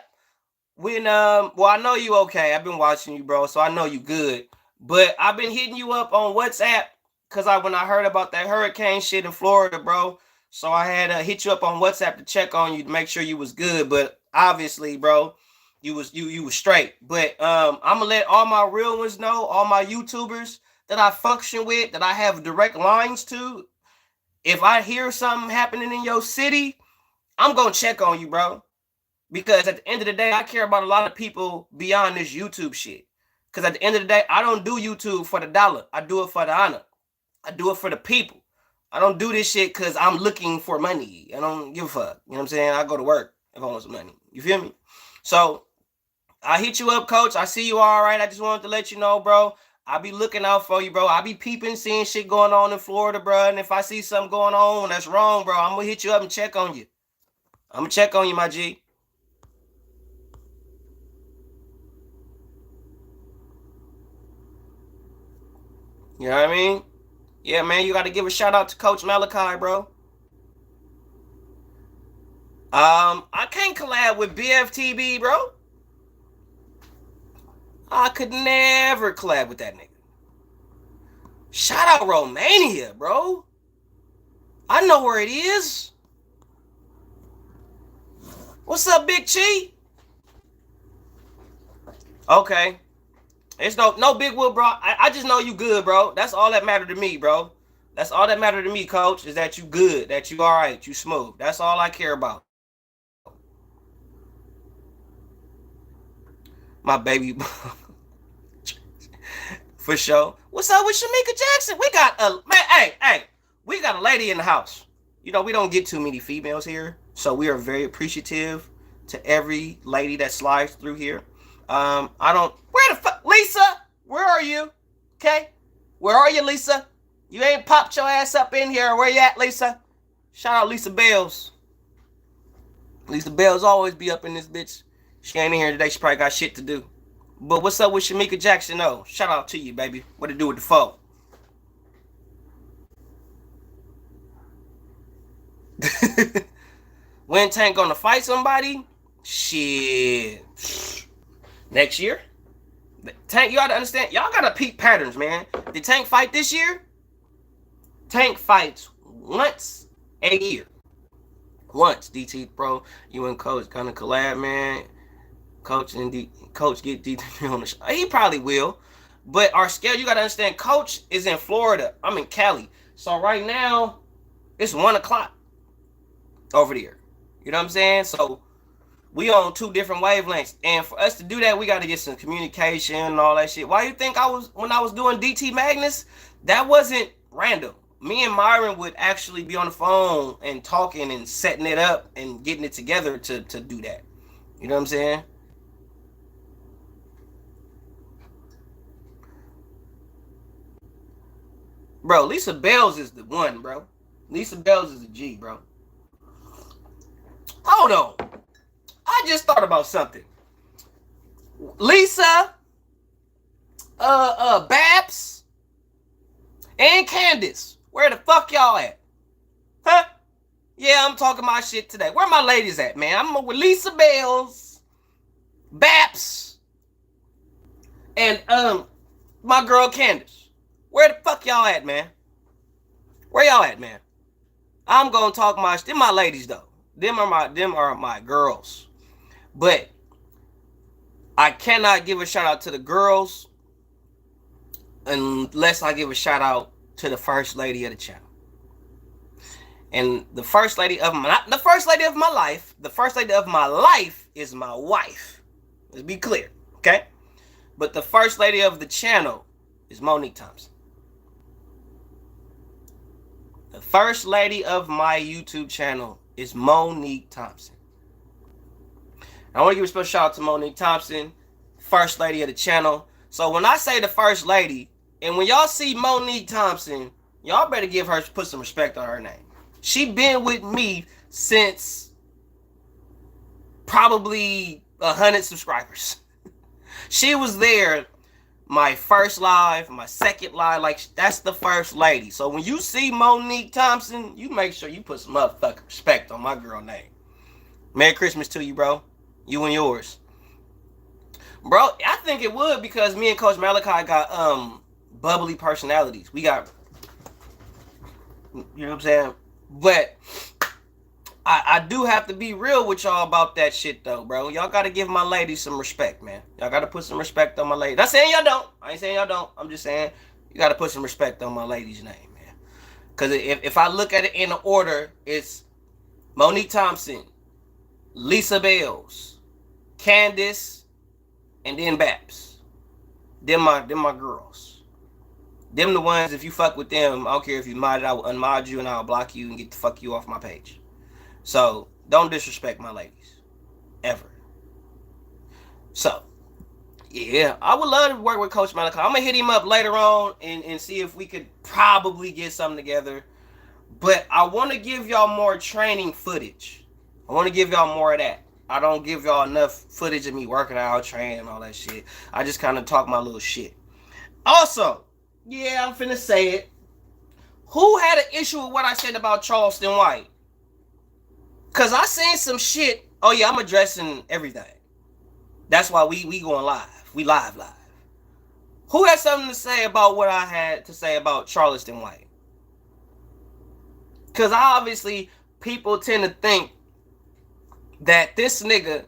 when well, I know you okay. I've been watching you, bro, so I know you good. But I've been hitting you up on WhatsApp because when I heard about that hurricane shit in Florida, bro, so I had to hit you up on WhatsApp to check on you to make sure you was good. But obviously, bro, you was straight. But I'm gonna let all my real ones know, all my YouTubers that I function with, that I have direct lines to. If I hear something happening in your city, I'm going to check on you, bro. Because at the end of the day, I care about a lot of people beyond this YouTube shit. Because at the end of the day, I don't do YouTube for the dollar. I do it for the honor. I do it for the people. I don't do this shit because I'm looking for money. I don't give a fuck. You know what I'm saying? I go to work if I want some money. You feel me? So I hit you up, coach. I see you all right. I just wanted to let you know, bro. I'll be looking out for you, bro. I'll be peeping, seeing shit going on in Florida, bro. And if I see something going on that's wrong, bro, I'm going to hit you up and check on you. I'm going to check on you, my G. You know what I mean? Yeah, man, you got to give a shout out to Coach Malachi, bro. I can't collab with BFTB, bro. I could never collab with that nigga. Shout out Romania, bro. I know where it is. What's up, Big Chi? Okay. It's no Big Wood, bro. I just know you good, bro. That's all that mattered to me, bro. That's all that mattered to me, coach, is that you good, that you all right, you smooth. That's all I care about. My baby. For sure. What's up with Shamika Jackson? We got a man. Hey, we got a lady in the house. You know, we don't get too many females here, so we are very appreciative to every lady that slides through here. I don't. Where the fuck, Lisa? Where are you? Okay, where are you, Lisa? You ain't popped your ass up in here. Where you at, Lisa? Shout out Lisa Bells. Lisa Bells always be up in this bitch. She ain't in here today. She probably got shit to do. But what's up with Shamika Jackson, though? Shout out to you, baby. What to do with the foe? When Tank gonna fight somebody? Shit. Next year? Tank, you gotta understand. Y'all gotta peep patterns, man. Did Tank fight this year? Tank fights once a year. Once. DT, bro. You and Coach gonna collab, man. Coach get DT on the show. He probably will. But our schedule, you gotta understand, Coach is in Florida. I'm in Cali. So right now, it's 1 o'clock over there. You know what I'm saying? So we on 2 different wavelengths. And for us to do that, we gotta get some communication and all that shit. Why you think when I was doing DT Magnus, that wasn't random. Me and Myron would actually be on the phone and talking and setting it up and getting it together to do that. You know what I'm saying? Bro, Lisa Bells is the one, bro. Lisa Bells is a G, bro. Hold on. I just thought about something. Lisa, Babs, and Candace. Where the fuck y'all at? Huh? Yeah, I'm talking my shit today. Where my ladies at, man? I'm with Lisa Bells, Babs, and my girl Candace. Where the fuck y'all at, man? Where y'all at, man? I'm gonna talk my shit. Them my ladies though. Them are my girls. But I cannot give a shout out to the girls unless I give a shout out to the first lady of the channel. And the first lady of my, not the first lady of my life, the first lady of my life is my wife. Let's be clear, okay? But the first lady of the channel is Monique Thompson. The first lady of my YouTube channel is Monique Thompson. I want to give a special shout out to Monique Thompson, first lady of the channel. So when I say the first lady, and when y'all see Monique Thompson, y'all better put some respect on her name. She been with me since probably 100 subscribers. She was there my first live, my second live, like that's the first lady. So when you see Monique Thompson, you make sure you put some motherfucking respect on my girl name. Merry Christmas to you, bro. You and yours. Bro, I think it would because me and Coach Malachi got bubbly personalities. We got, you know what I'm saying? But I do have to be real with y'all about that shit though, bro. Y'all gotta give my ladies some respect, man. Y'all gotta put some respect on my ladies. Not saying y'all don't. I ain't saying y'all don't. I'm just saying you gotta put some respect on my lady's name, man. Because if I look at it in the order, it's Monique Thompson, Lisa Bells, Candace, and then Babs. Them my girls. Them the ones, if you fuck with them, I don't care if you mod it, I will unmod you and I'll block you and get the fuck you off my page. So, don't disrespect my ladies. Ever. So, yeah, I would love to work with Coach Malachi. I'm going to hit him up later on and see if we could probably get something together. But I want to give y'all more training footage. I want to give y'all more of that. I don't give y'all enough footage of me working out, training, and all that shit. I just kind of talk my little shit. Also, yeah, I'm finna say it. Who had an issue with what I said about Charleston White? Because I seen some shit. Oh, yeah, I'm addressing everything. That's why we going live. We live. Who had something to say about what I had to say about Charleston White? Because obviously, people tend to think that this nigga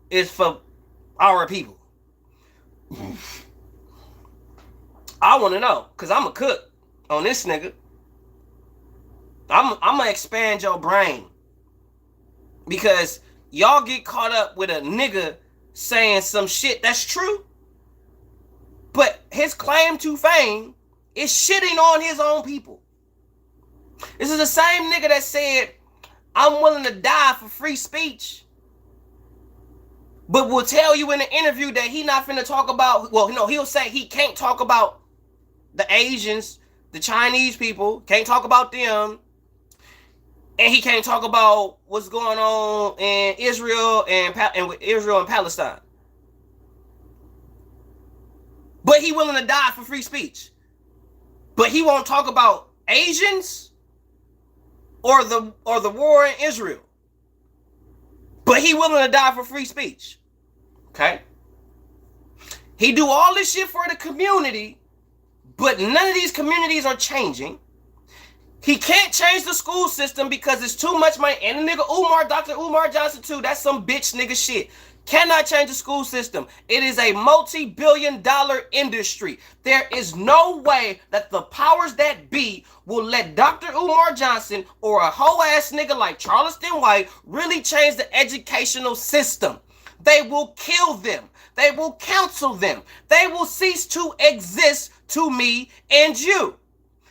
is for our people. I want to know, because I'm a cook on this nigga. I'm going to expand your brain. Because y'all get caught up with a nigga saying some shit that's true. But his claim to fame is shitting on his own people. This is the same nigga that said, I'm willing to die for free speech, but will tell you in an interview that he not finna talk about, well, no, he'll say he can't talk about the Asians, the Chinese people, can't talk about them, and he can't talk about what's going on in Israel and with Israel and Palestine. But he willing to die for free speech. But he won't talk about Asians or the war in Israel. But he willing to die for free speech. Okay? He do all this shit for the community, but none of these communities are changing. He can't change the school system because it's too much money. And the nigga Dr. Umar Johnson too, that's some bitch nigga shit. Cannot change the school system. It is a multi-billion-dollar industry. There is no way that the powers that be will let Dr. Umar Johnson or a whole ass nigga like Charleston White really change the educational system. They will kill them. They will cancel them. They will cease to exist to me and you.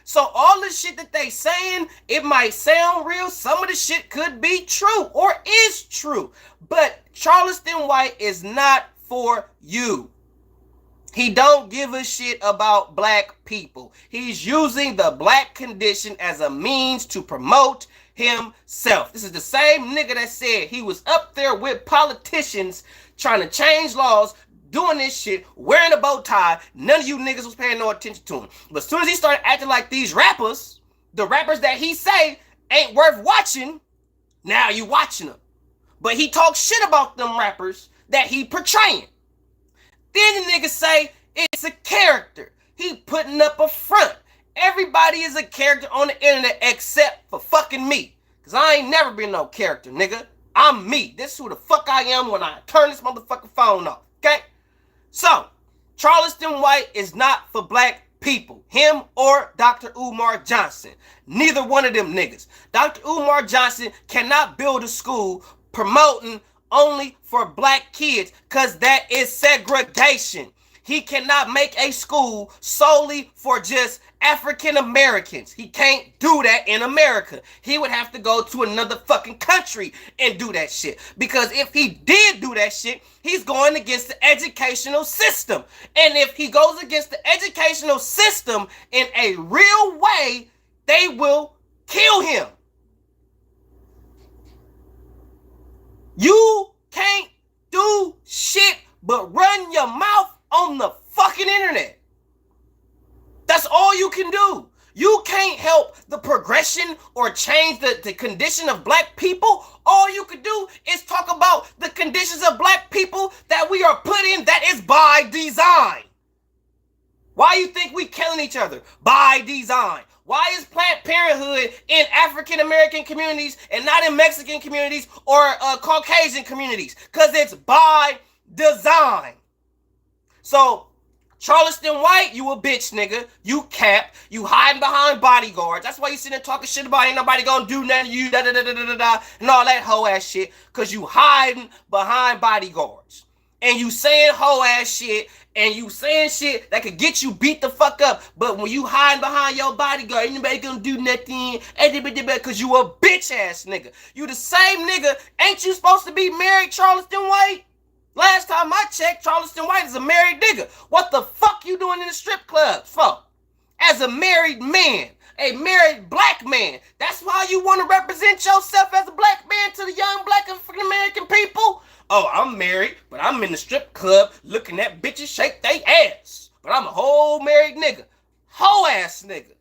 So all the shit that they saying, it might sound real. Some of the shit could be true or is true. But Charleston White is not for you. He don't give a shit about black people. He's using the black condition as a means to promote himself. This is the same nigga that said he was up there with politicians trying to change laws, doing this shit, wearing a bow tie. None of you niggas was paying no attention to him. But as soon as he started acting like these rappers, the rappers that he say ain't worth watching, now you watching them. But he talks shit about them rappers that he portraying. Then the niggas say it's a character. He putting up a front. Everybody is a character on the internet except for fucking me. Because I ain't never been no character, nigga. I'm me. This is who the fuck I am when I turn this motherfucking phone off, okay? So, Charleston White is not for black people. Him or Dr. Umar Johnson. Neither one of them niggas. Dr. Umar Johnson cannot build a school promoting only for black kids because that is segregation. He cannot make a school solely for just African Americans. He can't do that in America. He would have to go to another fucking country and do that shit. Because if he did do that shit, he's going against the educational system. And if he goes against the educational system in a real way, they will kill him. You can't do shit but run your mouth on the fucking internet. That's all you can do. You can't help the progression or change the condition of black people. All you can do is talk about the conditions of black people that we are put in that is by design. Why you think we killing each other? By design. Why is Planned Parenthood in African American communities and not in Mexican communities or Caucasian communities? Because it's by design. So Charleston White, you a bitch, nigga. You cap. You hiding behind bodyguards. That's why you sitting there talking shit about ain't nobody gonna do nothing to you, da da da da da da, and all that hoe ass shit. Cause you hiding behind bodyguards. And you saying hoe ass shit, and you saying shit that could get you beat the fuck up. But when you hiding behind your bodyguard, ain't nobody gonna do nothing. Cause you a bitch ass nigga. You the same nigga. Ain't you supposed to be married, Charleston White? Last time I checked, Charleston White is a married nigga. What the fuck you doing in the strip clubs for? As a married man, a married black man. That's why you want to represent yourself as a black man to the young black American people? Oh, I'm married, but I'm in the strip club looking at bitches shake they ass. But I'm a whole married nigga. Whole ass nigga.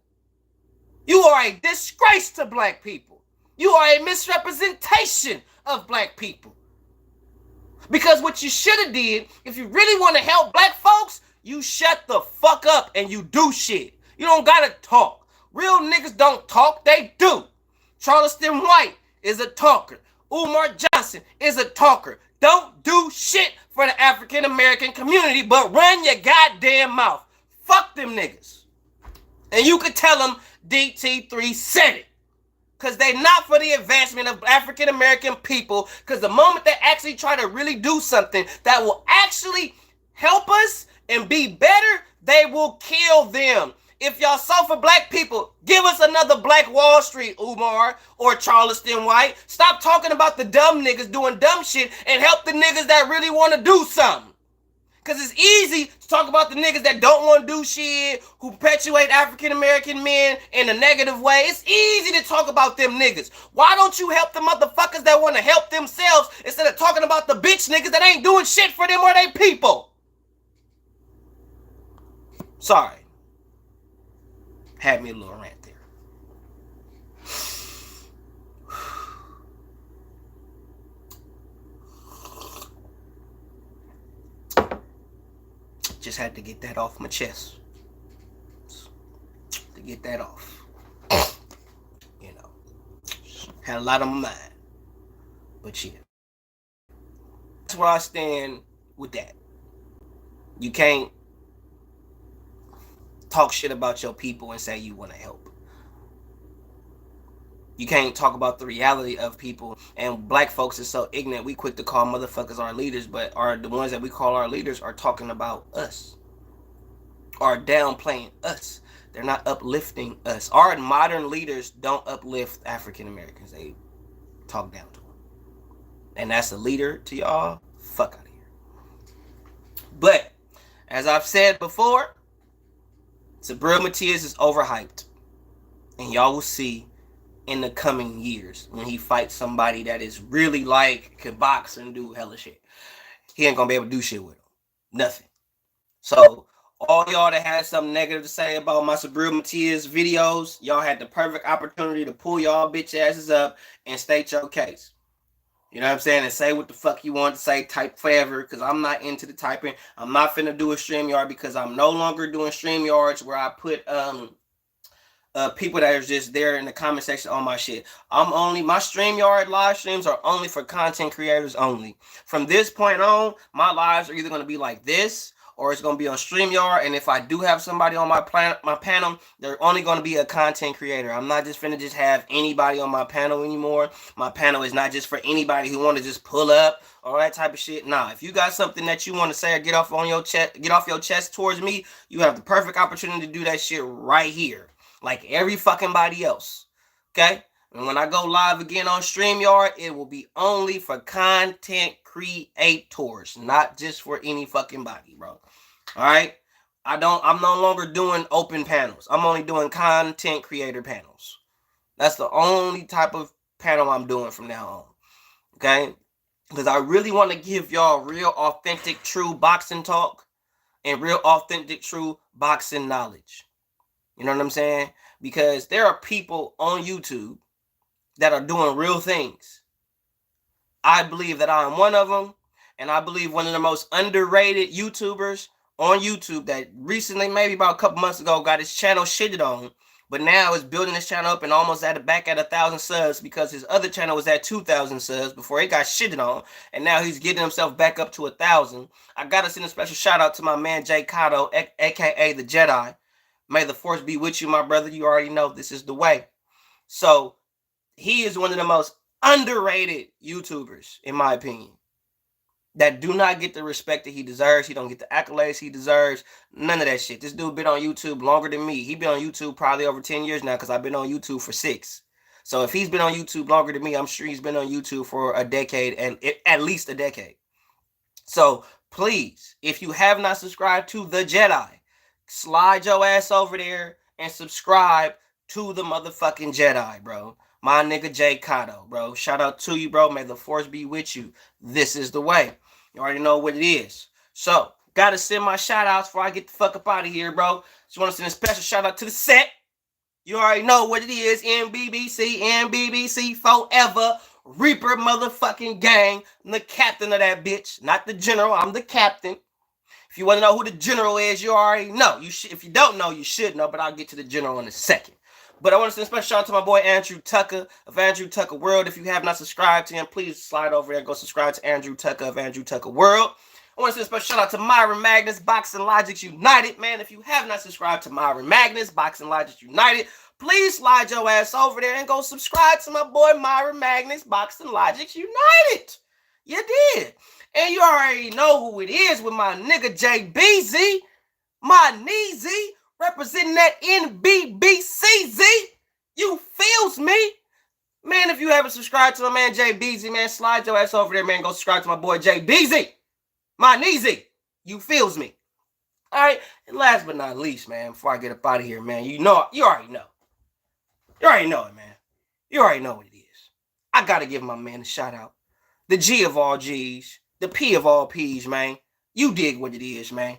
You are a disgrace to black people. You are a misrepresentation of black people. Because what you should have did, if you really want to help black folks, you shut the fuck up and you do shit. You don't gotta talk. Real niggas don't talk, they do. Charleston White is a talker. Umar Johnson is a talker. Don't do shit for the African American community, but run your goddamn mouth. Fuck them niggas. And you could tell them DT3 said it. Because they're not for the advancement of African American people. Because the moment they actually try to really do something that will actually help us and be better, they will kill them. If y'all so for black people, give us another Black Wall Street, Umar, or Charleston White. Stop talking about the dumb niggas doing dumb shit and help the niggas that really want to do something. Because it's easy to talk about the niggas that don't want to do shit, who perpetuate African-American men in a negative way. It's easy to talk about them niggas. Why don't you help the motherfuckers that want to help themselves instead of talking about the bitch niggas that ain't doing shit for them or they people? Sorry. Had me a little rant there. Just had to get that off my chest. To get that off. You know. Had a lot on my mind. But yeah. That's where I stand with that. You can't talk shit about your people and say you want to help. You can't talk about the reality of people. And black folks are so ignorant, we quick to call motherfuckers our leaders, but the ones that we call our leaders are talking about us. Are downplaying us. They're not uplifting us. Our modern leaders don't uplift African Americans. They talk down to them. And that's a leader to y'all. Fuck out of here. But, as I've said before, Sabriel Matias is overhyped. And y'all will see in the coming years when he fights somebody that is really like could box and do hella shit. He ain't gonna be able to do shit with him. Nothing. So all y'all that had something negative to say about my Sabriel Matias videos, y'all had the perfect opportunity to pull y'all bitch asses up and state your case. You know what I'm saying? And say what the fuck you want to say, type forever, because I'm not into the typing. I'm not finna do a StreamYard because I'm no longer doing StreamYards where I put people that are just there in the comment section on my shit. My StreamYard live streams are only for content creators only. From this point on, my lives are either going to be like this or it's going to be on StreamYard. And if I do have somebody on my panel, they're only going to be a content creator. I'm not just finna just have anybody on my panel anymore. My panel is not just for anybody who want to just pull up or that type of shit. Nah, if you got something that you want to say or get off your chest towards me, you have the perfect opportunity to do that shit right here. Like every fucking body else. Okay? And when I go live again on StreamYard, it will be only for content creators, not just for any fucking body, bro. Alright? I'm no longer doing open panels. I'm only doing content creator panels. That's the only type of panel I'm doing from now on. Okay? Because I really want to give y'all real, authentic, true boxing talk and real, authentic, true boxing knowledge. You know what I'm saying? Because there are people on YouTube that are doing real things. I believe that I am one of them. And I believe one of the most underrated YouTubers on YouTube that recently, maybe about a couple months ago, got his channel shitted on. But now it's building his channel up and almost at the back at 1,000 subs because his other channel was at 2,000 subs before it got shitted on, and now he's getting himself back up to 1,000. I gotta send a special shout out to my man Jay Cotto, aka the Jedi. May the force be with you, my brother. You already know this is the way. So he is one of the most underrated YouTubers, in my opinion, that do not get the respect that he deserves. He don't get the accolades he deserves. None of that shit. This dude been on YouTube longer than me. He been on YouTube probably over 10 years now because I've been on YouTube for 6. So if he's been on YouTube longer than me, I'm sure he's been on YouTube for a decade, and at least a decade. So please, if you have not subscribed to The Jedi, slide your ass over there and subscribe to the motherfucking Jedi, bro. My nigga Jay Cotto, bro. Shout out to you, bro. May the force be with you. This is the way. You already know what it is. So, gotta send my shout outs before I get the fuck up out of here, bro. Just want to send a special shout out to the set. You already know what it is. MBBC forever. Reaper motherfucking gang. I'm the captain of that bitch. Not the general. I'm the captain. If you want to know who the general is, you already know. If you don't know, you should know, but I'll get to the general in a second. But I want to send a special shout out to my boy Andrew Tucker of Andrew Tucker World. If you have not subscribed to him, please slide over there and go subscribe to Andrew Tucker of Andrew Tucker World. I want to send a special shout out to Myron Magnus, Boxing Logics United. Man, if you have not subscribed to Myron Magnus, Boxing Logics United, please slide your ass over there and go subscribe to my boy Myron Magnus, Boxing Logics United. You did. And you already know who it is with my nigga JBZ, my Neezy, representing that NBBCZ. You feels me? Man, if you haven't subscribed to my man JBZ, man, slide your ass over there, man. Go subscribe to my boy JBZ. My Neezy. You feels me? All right. And last but not least, man, before I get up out of here, man, you already know. You already know it, man. You already know what it is. I got to give my man a shout out. The G of all G's. The P of all P's, man. You dig what it is, man.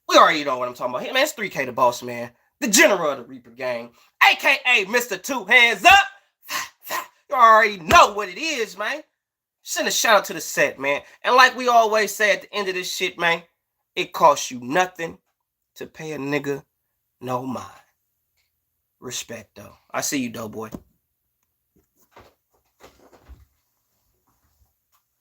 We already know what I'm talking about. Hey, man, it's 3K the boss, man. The general of the Reaper gang. A.K.A. Mr. Two Hands Up. You already know what it is, man. Send a shout out to the set, man. And like we always say at the end of this shit, man, it costs you nothing to pay a nigga no mind. Respect, though. I see you, Doughboy.